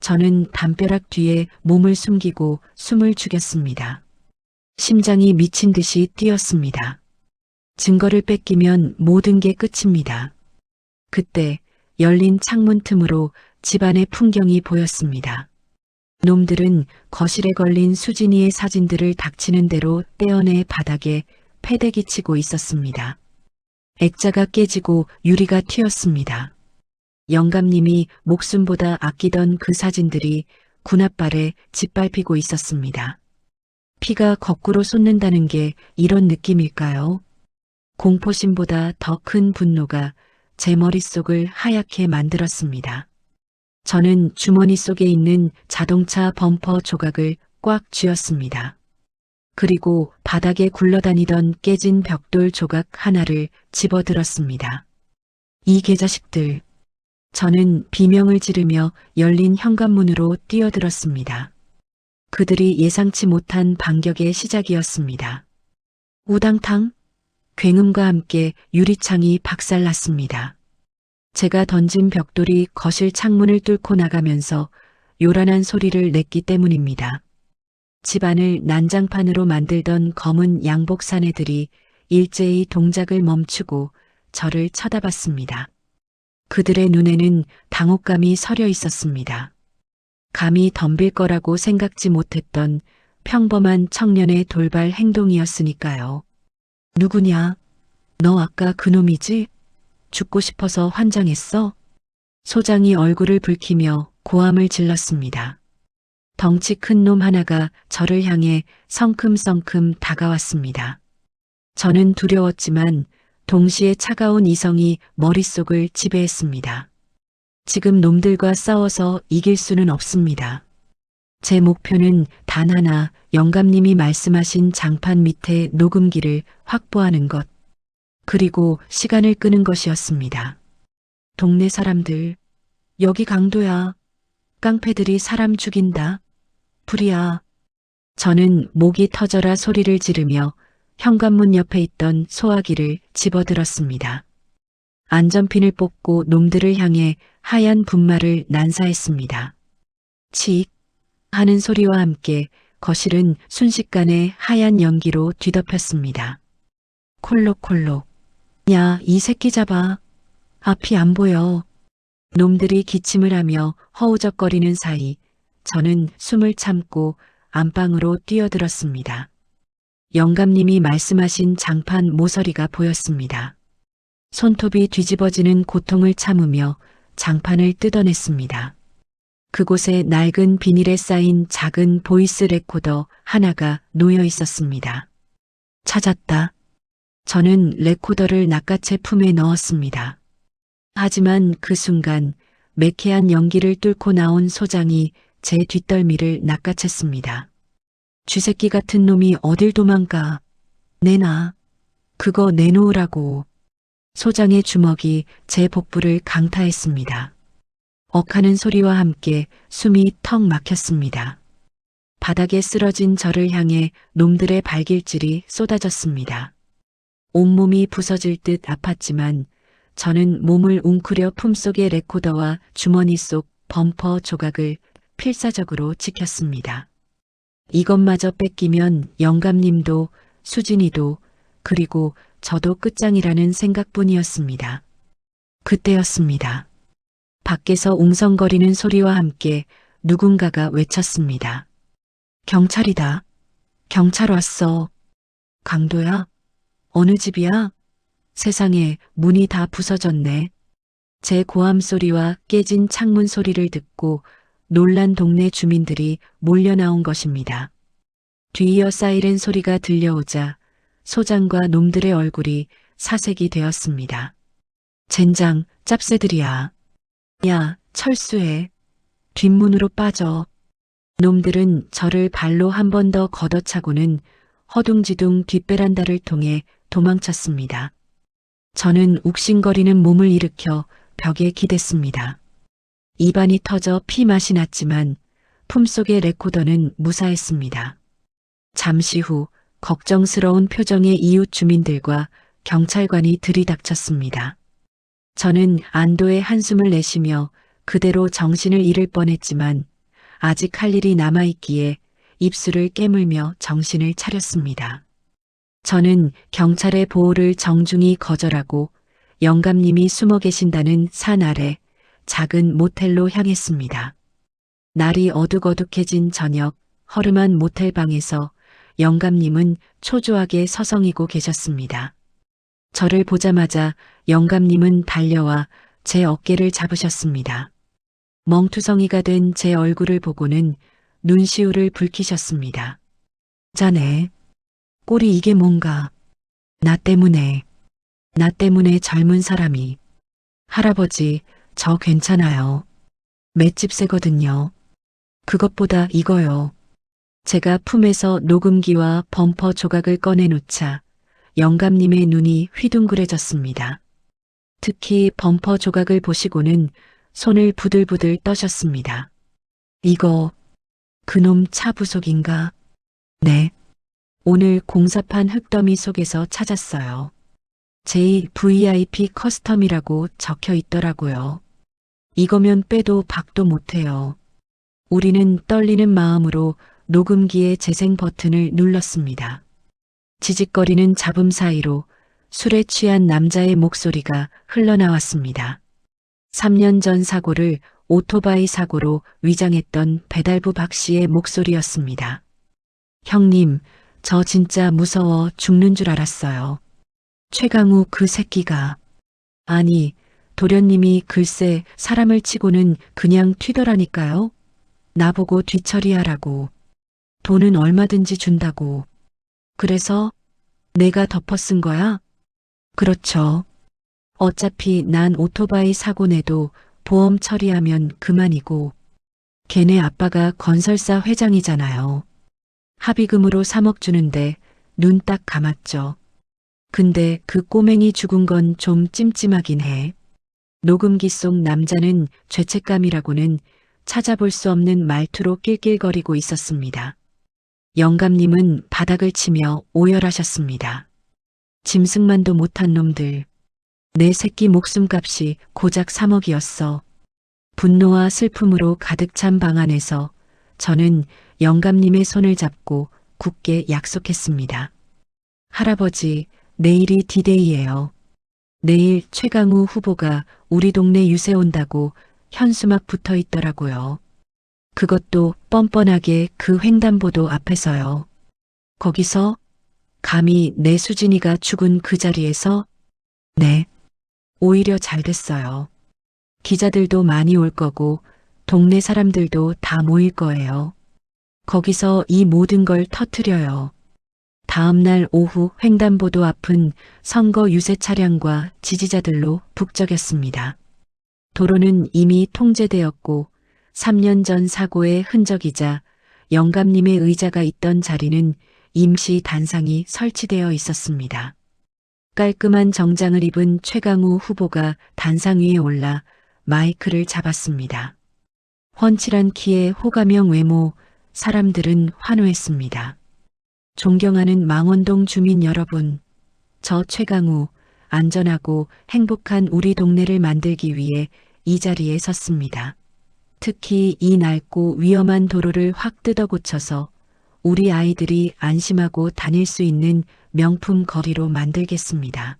저는 담벼락 뒤에 몸을 숨기고 숨을 죽였습니다. 심장이 미친 듯이 뛰었습니다. 증거를 뺏기면 모든 게 끝입니다. 그때 열린 창문 틈으로 집안의 풍경이 보였습니다. 놈들은 거실에 걸린 수진이의 사진들을 닥치는 대로 떼어내 바닥에 패대기 치고 있었습니다. 액자가 깨지고 유리가 튀었습니다. 영감님이 목숨보다 아끼던 그 사진들이 군홧발에 짓밟히고 있었습니다. 피가 거꾸로 솟는다는 게 이런 느낌일까요? 공포심보다 더 큰 분노가 제 머릿속을 하얗게 만들었습니다. 저는 주머니 속에 있는 자동차 범퍼 조각을 꽉 쥐었습니다. 그리고 바닥에 굴러다니던 깨진 벽돌 조각 하나를 집어들었습니다. 이 개자식들. 저는 비명을 지르며 열린 현관문으로 뛰어들었습니다. 그들이 예상치 못한 반격의 시작이었습니다. 우당탕, 굉음과 함께 유리창이 박살났습니다. 제가 던진 벽돌이 거실 창문을 뚫고 나가면서 요란한 소리를 냈기 때문입니다. 집안을 난장판으로 만들던 검은 양복 사내들이 일제히 동작을 멈추고 저를 쳐다봤습니다. 그들의 눈에는 당혹감이 서려 있었습니다. 감히 덤빌 거라고 생각지 못했던 평범한 청년의 돌발 행동이었으니까요. 누구냐? 너 아까 그놈이지? 죽고 싶어서 환장했어? 소장이 얼굴을 붉히며 고함을 질렀습니다. 덩치 큰 놈 하나가 저를 향해 성큼성큼 다가왔습니다. 저는 두려웠지만 동시에 차가운 이성이 머릿속을 지배했습니다. 지금 놈들과 싸워서 이길 수는 없습니다. 제 목표는 단 하나, 영감님이 말씀하신 장판 밑에 녹음기를 확보하는 것, 그리고 시간을 끄는 것이었습니다. 동네 사람들, 여기 강도야. 깡패들이 사람 죽인다. 불이야. 저는 목이 터져라 소리를 지르며 현관문 옆에 있던 소화기를 집어들었습니다. 안전핀을 뽑고 놈들을 향해 하얀 분말을 난사했습니다. 칙 하는 소리와 함께 거실은 순식간에 하얀 연기로 뒤덮였습니다. 콜록콜록. 야, 이 새끼 잡아. 앞이 안 보여. 놈들이 기침을 하며 허우적거리는 사이 저는 숨을 참고 안방으로 뛰어들었습니다. 영감님이 말씀하신 장판 모서리가 보였습니다. 손톱이 뒤집어지는 고통을 참으며 장판을 뜯어냈습니다. 그곳에 낡은 비닐에 쌓인 작은 보이스 레코더 하나가 놓여 있었습니다. 찾았다. 저는 레코더를 낚아채 품에 넣었습니다. 하지만 그 순간 매캐한 연기를 뚫고 나온 소장이 제 뒷덜미를 낚아챘습니다. 쥐새끼 같은 놈이 어딜 도망가. 내놔. 그거 내놓으라고. 소장의 주먹이 제 복부를 강타했습니다. 억하는 소리와 함께 숨이 턱 막혔습니다. 바닥에 쓰러진 저를 향해 놈들의 발길질이 쏟아졌습니다. 온몸이 부서질 듯 아팠지만 저는 몸을 웅크려 품속의 레코더와 주머니 속 범퍼 조각을 필사적으로 지켰습니다. 이것마저 뺏기면 영감님도 수진이도 그리고 저도 끝장이라는 생각뿐이었습니다. 그때였습니다. 밖에서 웅성거리는 소리와 함께 누군가가 외쳤습니다. 경찰이다. 경찰 왔어. 강도야? 어느 집이야? 세상에, 문이 다 부서졌네. 제 고함 소리와 깨진 창문 소리를 듣고 놀란 동네 주민들이 몰려 나온 것입니다. 뒤이어 사이렌 소리가 들려오자 소장과 놈들의 얼굴이 사색이 되었습니다. 젠장, 짭새들이야. 야, 철수해. 뒷문으로 빠져. 놈들은 저를 발로 한 번 더 걷어차고는 허둥지둥 뒷베란다를 통해 도망쳤습니다. 저는 욱신거리는 몸을 일으켜 벽에 기댔습니다. 입안이 터져 피맛이 났지만 품속의 레코더는 무사했습니다. 잠시 후 걱정스러운 표정의 이웃 주민들과 경찰관이 들이닥쳤습니다. 저는 안도의 한숨을 내쉬며 그대로 정신을 잃을 뻔했지만 아직 할 일이 남아있기에 입술을 깨물며 정신을 차렸습니다. 저는 경찰의 보호를 정중히 거절하고 영감님이 숨어 계신다는 산 아래 작은 모텔로 향했습니다. 날이 어둑어둑해진 저녁 허름한 모텔방에서 영감님은 초조하게 서성이고 계셨습니다. 저를 보자마자 영감님은 달려와 제 어깨를 잡으셨습니다. 멍투성이가 된 제 얼굴을 보고는 눈시울을 붉히셨습니다. 자네, 꼴이 이게 뭔가. 나 때문에 젊은 사람이. 할아버지, 저 괜찮아요. 맷집 세거든요. 그것보다 이거요. 제가 품에서 녹음기와 범퍼 조각을 꺼내놓자 영감님의 눈이 휘둥그레졌습니다. 특히 범퍼 조각을 보시고는 손을 부들부들 떠셨습니다. 이거 그놈 차 부속인가? 네. 오늘 공사판 흙더미 속에서 찾았어요. JVIP 커스텀이라고 적혀 있더라고요. 이거면 빼도 박도 못해요. 우리는 떨리는 마음으로 녹음기의 재생 버튼을 눌렀습니다. 지직거리는 잡음 사이로 술에 취한 남자의 목소리가 흘러나왔습니다. 3년 전 사고를 오토바이 사고로 위장했던 배달부 박 씨의 목소리였습니다. 형님, 저 진짜 무서워 죽는 줄 알았어요. 최강우 그 새끼가. 아니, 도련님이 글쎄 사람을 치고는 그냥 튀더라니까요. 나보고 뒤처리하라고. 돈은 얼마든지 준다고. 그래서 내가 덮어 쓴 거야? 그렇죠. 어차피 난 오토바이 사고 내도 보험 처리하면 그만이고 걔네 아빠가 건설사 회장이잖아요. 합의금으로 3억 주는데 눈 딱 감았죠. 근데 그 꼬맹이 죽은 건 좀 찜찜하긴 해. 녹음기 속 남자는 죄책감이라고는 찾아볼 수 없는 말투로 낄낄거리고 있었습니다. 영감님은 바닥을 치며 오열하셨습니다. 짐승만도 못한 놈들. 내 새끼 목숨값이 고작 3억이었어. 분노와 슬픔으로 가득 찬 방 안에서 저는 영감님의 손을 잡고 굳게 약속했습니다. 할아버지, 내일이 디데이예요. 내일 최강우 후보가 우리 동네 유세 온다고 현수막 붙어 있더라고요. 그것도 뻔뻔하게 그 횡단보도 앞에서요. 거기서 감히 내 수진이가 죽은 그 자리에서? 네. 오히려 잘 됐어요. 기자들도 많이 올 거고 동네 사람들도 다 모일 거예요. 거기서 이 모든 걸 터뜨려요. 다음 날 오후 횡단보도 앞은 선거 유세 차량과 지지자들로 북적였습니다. 도로는 이미 통제되었고 3년 전 사고의 흔적이자 영감님의 의자가 있던 자리는 임시 단상이 설치되어 있었습니다. 깔끔한 정장을 입은 최강우 후보가 단상 위에 올라 마이크를 잡았습니다. 훤칠한 키에 호감형 외모, 사람들은 환호했습니다. 존경하는 망원동 주민 여러분, 저 최강우, 안전하고 행복한 우리 동네를 만들기 위해 이 자리에 섰습니다. 특히 이 낡고 위험한 도로를 확 뜯어 고쳐서 우리 아이들이 안심하고 다닐 수 있는 명품 거리로 만들겠습니다.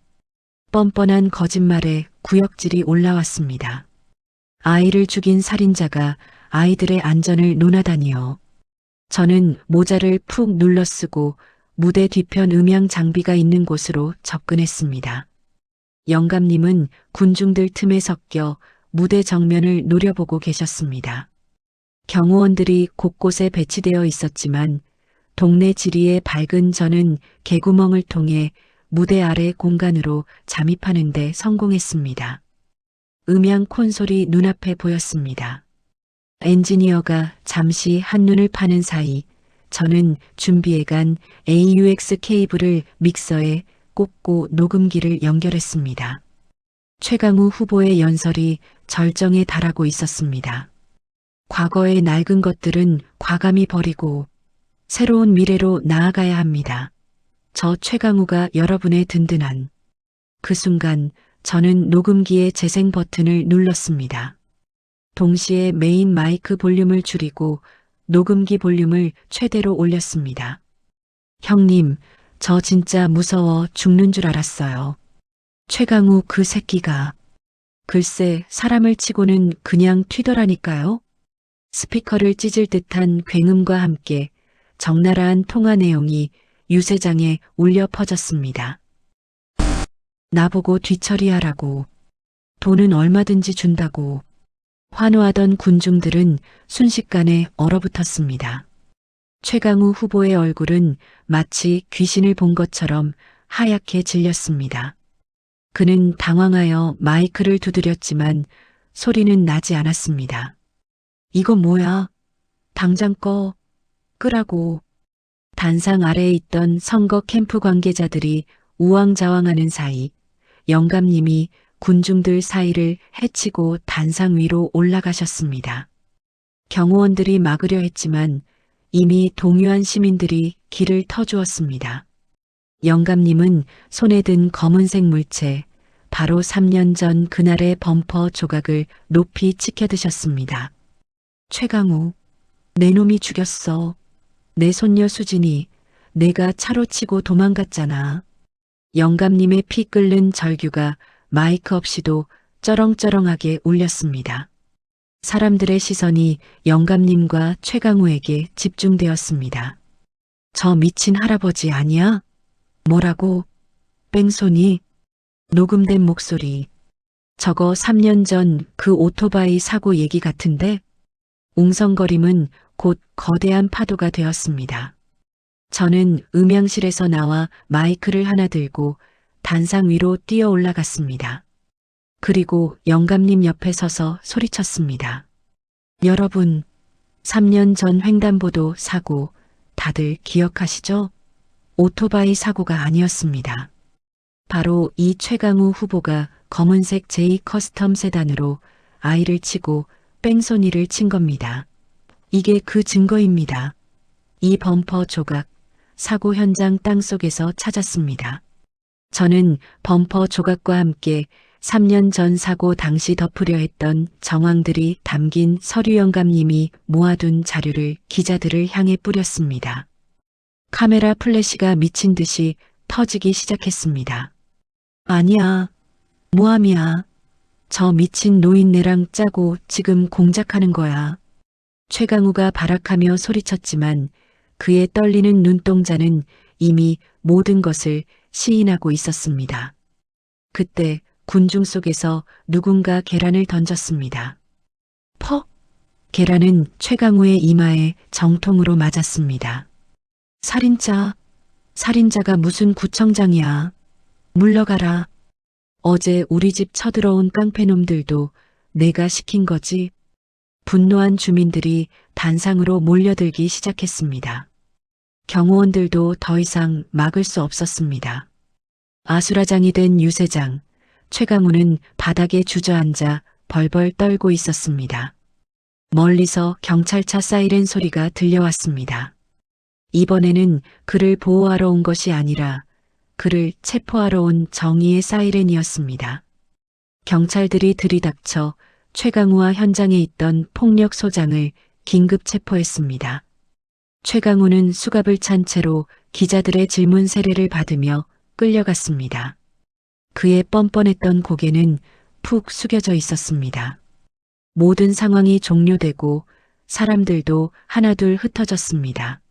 뻔뻔한 거짓말에 구역질이 올라왔습니다. 아이를 죽인 살인자가 아이들의 안전을 논하다니요. 저는 모자를 푹 눌러 쓰고 무대 뒤편 음향 장비가 있는 곳으로 접근했습니다. 영감님은 군중들 틈에 섞여 무대 정면을 노려보고 계셨습니다. 경호원들이 곳곳에 배치되어 있었지만 동네 지리에 밝은 저는 개구멍을 통해 무대 아래 공간으로 잠입하는 데 성공했습니다. 음향 콘솔이 눈앞에 보였습니다. 엔지니어가 잠시 한눈을 파는 사이 저는 준비해간 AUX 케이블을 믹서에 꽂고 녹음기를 연결했습니다. 최강우 후보의 연설이 절정에 달하고 있었습니다. 과거의 낡은 것들은 과감히 버리고 새로운 미래로 나아가야 합니다. 저 최강우가 여러분의 든든한. 그 순간 저는 녹음기의 재생 버튼을 눌렀습니다. 동시에 메인 마이크 볼륨을 줄이고 녹음기 볼륨을 최대로 올렸습니다. 형님, 저 진짜 무서워 죽는 줄 알았어요. 최강우 그 새끼가. 글쎄, 사람을 치고는 그냥 튀더라니까요. 스피커를 찢을 듯한 굉음과 함께 적나라한 통화 내용이 유세장에 울려 퍼졌습니다. 나보고 뒤처리하라고. 돈은 얼마든지 준다고. 환호하던 군중들은 순식간에 얼어붙었습니다. 최강우 후보의 얼굴은 마치 귀신을 본 것처럼 하얗게 질렸습니다. 그는 당황하여 마이크를 두드렸지만 소리는 나지 않았습니다. 이거 뭐야? 당장 끄라고. 단상 아래에 있던 선거 캠프 관계자들이 우왕좌왕하는 사이 영감님이 군중들 사이를 헤치고 단상 위로 올라가셨습니다. 경호원들이 막으려 했지만 이미 동요한 시민들이 길을 터주었습니다. 영감님은 손에 든 검은색 물체, 바로 3년 전 그날의 범퍼 조각을 높이 치켜드셨습니다. 최강우, 내 놈이 죽였어. 내 손녀 수진이 내가 차로 치고 도망갔잖아. 영감님의 피 끓는 절규가 마이크 없이도 쩌렁쩌렁하게 울렸습니다. 사람들의 시선이 영감님과 최강우에게 집중되었습니다. 저 미친 할아버지 아니야? 뭐라고? 뺑소니? 녹음된 목소리. 저거 3년 전 그 오토바이 사고 얘기 같은데? 웅성거림은 곧 거대한 파도가 되었습니다. 저는 음향실에서 나와 마이크를 하나 들고 단상 위로 뛰어 올라갔습니다. 그리고 영감님 옆에 서서 소리쳤습니다. 여러분, 3년 전 횡단보도 사고 다들 기억하시죠? 오토바이 사고가 아니었습니다. 바로 이 최강우 후보가 검은색 J 커스텀 세단으로 아이를 치고 뺑소니를 친 겁니다. 이게 그 증거입니다. 이 범퍼 조각, 사고 현장 땅속에서 찾았습니다. 저는 범퍼 조각과 함께 3년 전 사고 당시 덮으려 했던 정황들이 담긴 서류 영감님이 모아둔 자료를 기자들을 향해 뿌렸습니다. 카메라 플래시가 미친 듯이 터지기 시작했습니다. 아니야, 모함이야. 저 미친 노인네랑 짜고 지금 공작하는 거야. 최강우가 발악하며 소리쳤지만 그의 떨리는 눈동자는 이미 모든 것을 시인하고 있었습니다. 그때 군중 속에서 누군가 계란을 던졌습니다. 퍽! 계란은 최강우의 이마에 정통으로 맞았습니다. 살인자가 무슨 구청장이야. 물러가라. 어제 우리 집 쳐들어온 깡패놈들도 내가 시킨 거지. 분노한 주민들이 단상으로 몰려들기 시작했습니다. 경호원들도 더 이상 막을 수 없었습니다. 아수라장이 된 유세장, 최강우는 바닥에 주저앉아 벌벌 떨고 있었습니다. 멀리서 경찰차 사이렌 소리가 들려왔습니다. 이번에는 그를 보호하러 온 것이 아니라 그를 체포하러 온 정의의 사이렌이었습니다. 경찰들이 들이닥쳐 최강우와 현장에 있던 폭력 소장을 긴급 체포했습니다. 최강우는 수갑을 찬 채로 기자들의 질문 세례를 받으며 끌려갔습니다. 그의 뻔뻔했던 고개는 푹 숙여져 있었습니다. 모든 상황이 종료되고 사람들도 하나둘 흩어졌습니다.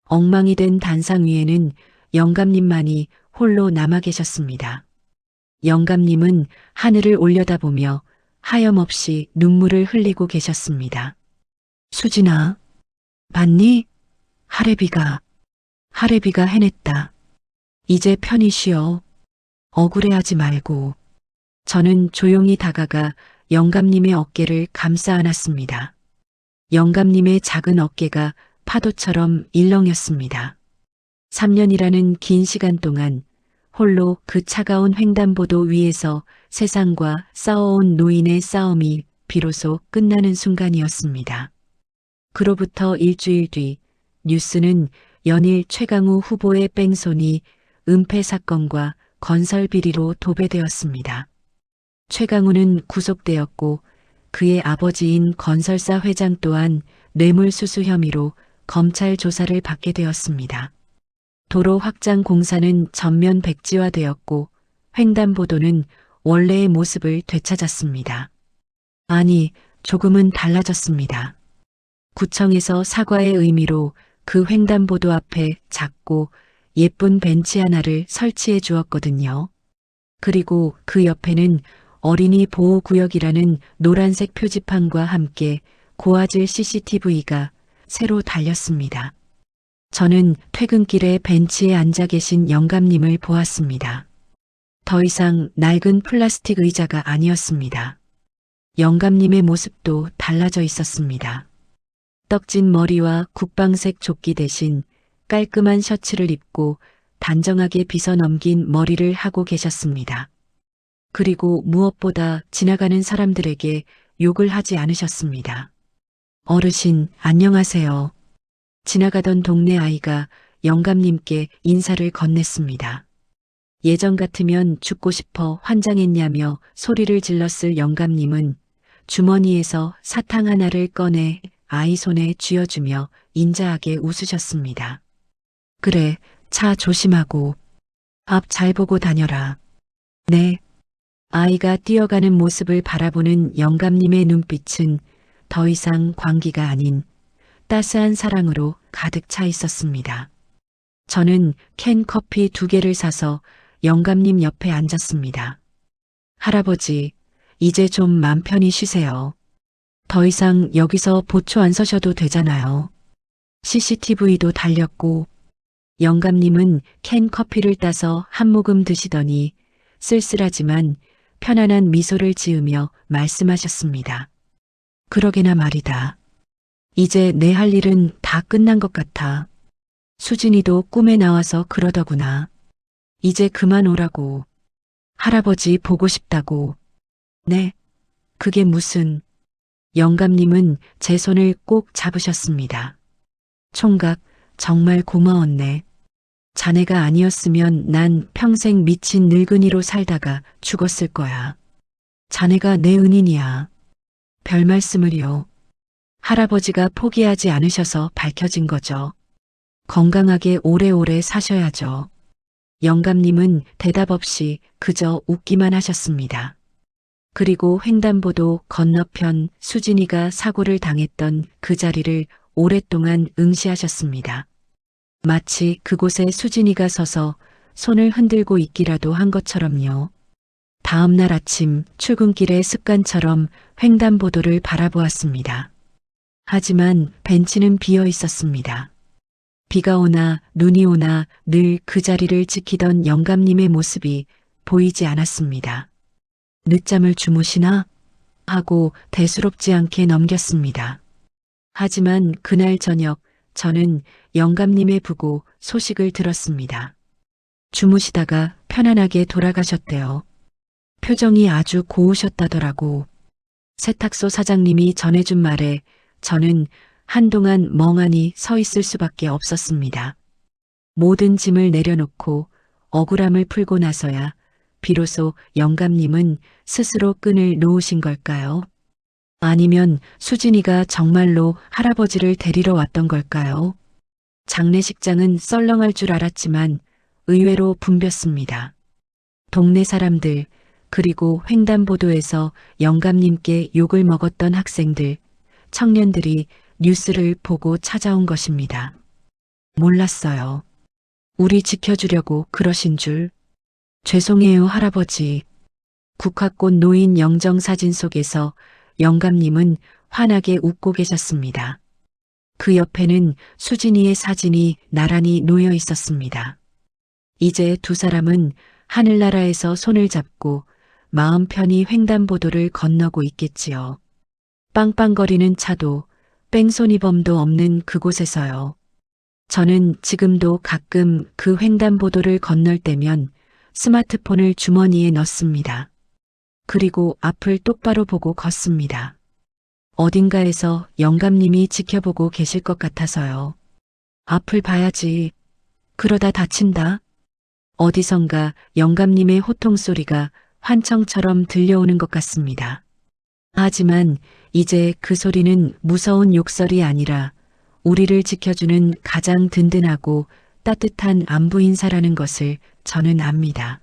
엉망이 된 단상 위에는 영감님만이 홀로 남아 계셨습니다. 영감님은 하늘을 올려다보며 하염없이 눈물을 흘리고 계셨습니다. 수진아, 봤니? 하래비가 해냈다. 이제 편히 쉬어. 억울해하지 말고. 저는 조용히 다가가 영감님의 어깨를 감싸 안았습니다. 영감님의 작은 어깨가 파도처럼 일렁였습니다. 3년이라는 긴 시간 동안 홀로 그 차가운 횡단보도 위에서 세상과 싸워온 노인의 싸움이 비로소 끝나는 순간이었습니다. 그로부터 일주일 뒤 뉴스는 연일 최강우 후보의 뺑소니, 은폐 사건과 건설 비리로 도배되었습니다. 최강우는 구속되었고 그의 아버지인 건설사 회장 또한 뇌물수수 혐의로 검찰 조사를 받게 되었습니다. 도로 확장 공사는 전면 백지화되었고 횡단보도는 원래의 모습을 되찾았습니다. 아니, 조금은 달라졌습니다. 구청에서 사과의 의미로 그 횡단보도 앞에 작고 예쁜 벤치 하나를 설치해 주었거든요. 그리고 그 옆에는 어린이 보호구역이라는 노란색 표지판과 함께 고화질 CCTV가 새로 달렸습니다. 저는 퇴근길에 벤치에 앉아 계신 영감님을 보았습니다. 더 이상 낡은 플라스틱 의자가 아니었습니다. 영감님의 모습도 달라져 있었습니다. 떡진 머리와 국방색 조끼 대신 깔끔한 셔츠를 입고 단정하게 빗어 넘긴 머리를 하고 계셨습니다. 그리고 무엇보다 지나가는 사람들에게 욕을 하지 않으셨습니다. 어르신, 안녕하세요. 지나가던 동네 아이가 영감님께 인사를 건넸습니다. 예전 같으면 죽고 싶어 환장했냐며 소리를 질렀을 영감님은 주머니에서 사탕 하나를 꺼내 아이 손에 쥐어주며 인자하게 웃으셨습니다. 그래, 차 조심하고 앞 잘 보고 다녀라. 네. 아이가 뛰어가는 모습을 바라보는 영감님의 눈빛은 더 이상 광기가 아닌 따스한 사랑으로 가득 차 있었습니다. 저는 캔 커피 2개를 사서 영감님 옆에 앉았습니다. 할아버지, 이제 좀 맘 편히 쉬세요. 더 이상 여기서 보초 안 서셔도 되잖아요. CCTV도 달렸고. 영감님은 캔 커피를 따서 한 모금 드시더니 쓸쓸하지만 편안한 미소를 지으며 말씀하셨습니다. 그러게나 말이다. 이제 내 할 일은 다 끝난 것 같아. 수진이도 꿈에 나와서 그러더구나. 이제 그만 오라고. 할아버지 보고 싶다고. 네, 그게 무슨. 영감님은 제 손을 꼭 잡으셨습니다. 총각, 정말 고마웠네. 자네가 아니었으면 난 평생 미친 늙은이로 살다가 죽었을 거야. 자네가 내 은인이야. 별 말씀을요. 할아버지가 포기하지 않으셔서 밝혀진 거죠. 건강하게 오래오래 사셔야죠. 영감님은 대답 없이 그저 웃기만 하셨습니다. 그리고 횡단보도 건너편 수진이가 사고를 당했던 그 자리를 오랫동안 응시하셨습니다. 마치 그곳에 수진이가 서서 손을 흔들고 있기라도 한 것처럼요. 다음 날 아침 출근길의 습관처럼 횡단보도를 바라보았습니다. 하지만 벤치는 비어 있었습니다. 비가 오나 눈이 오나 늘 그 자리를 지키던 영감님의 모습이 보이지 않았습니다. 늦잠을 주무시나? 하고 대수롭지 않게 넘겼습니다. 하지만 그날 저녁 저는 영감님의 부고 소식을 들었습니다. 주무시다가 편안하게 돌아가셨대요. 표정이 아주 고우셨다더라고. 세탁소 사장님이 전해준 말에 저는 한동안 멍하니 서 있을 수밖에 없었습니다. 모든 짐을 내려놓고 억울함을 풀고 나서야 비로소 영감님은 스스로 끈을 놓으신 걸까요? 아니면 수진이가 정말로 할아버지를 데리러 왔던 걸까요? 장례식장은 썰렁할 줄 알았지만 의외로 붐볐습니다. 동네 사람들, 그리고 횡단보도에서 영감님께 욕을 먹었던 학생들, 청년들이 뉴스를 보고 찾아온 것입니다. 몰랐어요. 우리 지켜주려고 그러신 줄. 죄송해요, 할아버지. 국화꽃 노인 영정사진 속에서 영감님은 환하게 웃고 계셨습니다. 그 옆에는 수진이의 사진이 나란히 놓여 있었습니다. 이제 두 사람은 하늘나라에서 손을 잡고 마음 편히 횡단보도를 건너고 있겠지요. 빵빵거리는 차도 뺑소니범도 없는 그곳에서요. 저는 지금도 가끔 그 횡단보도를 건널 때면 스마트폰을 주머니에 넣습니다. 그리고 앞을 똑바로 보고 걷습니다. 어딘가에서 영감님이 지켜보고 계실 것 같아서요. 앞을 봐야지. 그러다 다친다. 어디선가 영감님의 호통 소리가 환청처럼 들려오는 것 같습니다. 하지만 이제 그 소리는 무서운 욕설이 아니라 우리를 지켜주는 가장 든든하고 따뜻한 안부 인사라는 것을 저는 압니다.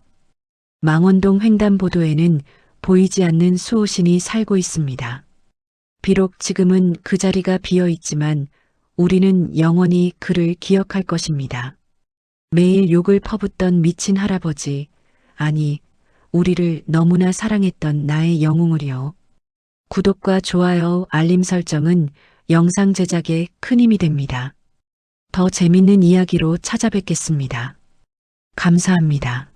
망원동 횡단보도에는 보이지 않는 수호신이 살고 있습니다. 비록 지금은 그 자리가 비어 있지만 우리는 영원히 그를 기억할 것입니다. 매일 욕을 퍼붓던 미친 할아버지, 아니, 우리를 너무나 사랑했던 나의 영웅을요. 구독과 좋아요, 알림 설정은 영상 제작에 큰 힘이 됩니다. 더 재밌는 이야기로 찾아뵙겠습니다. 감사합니다.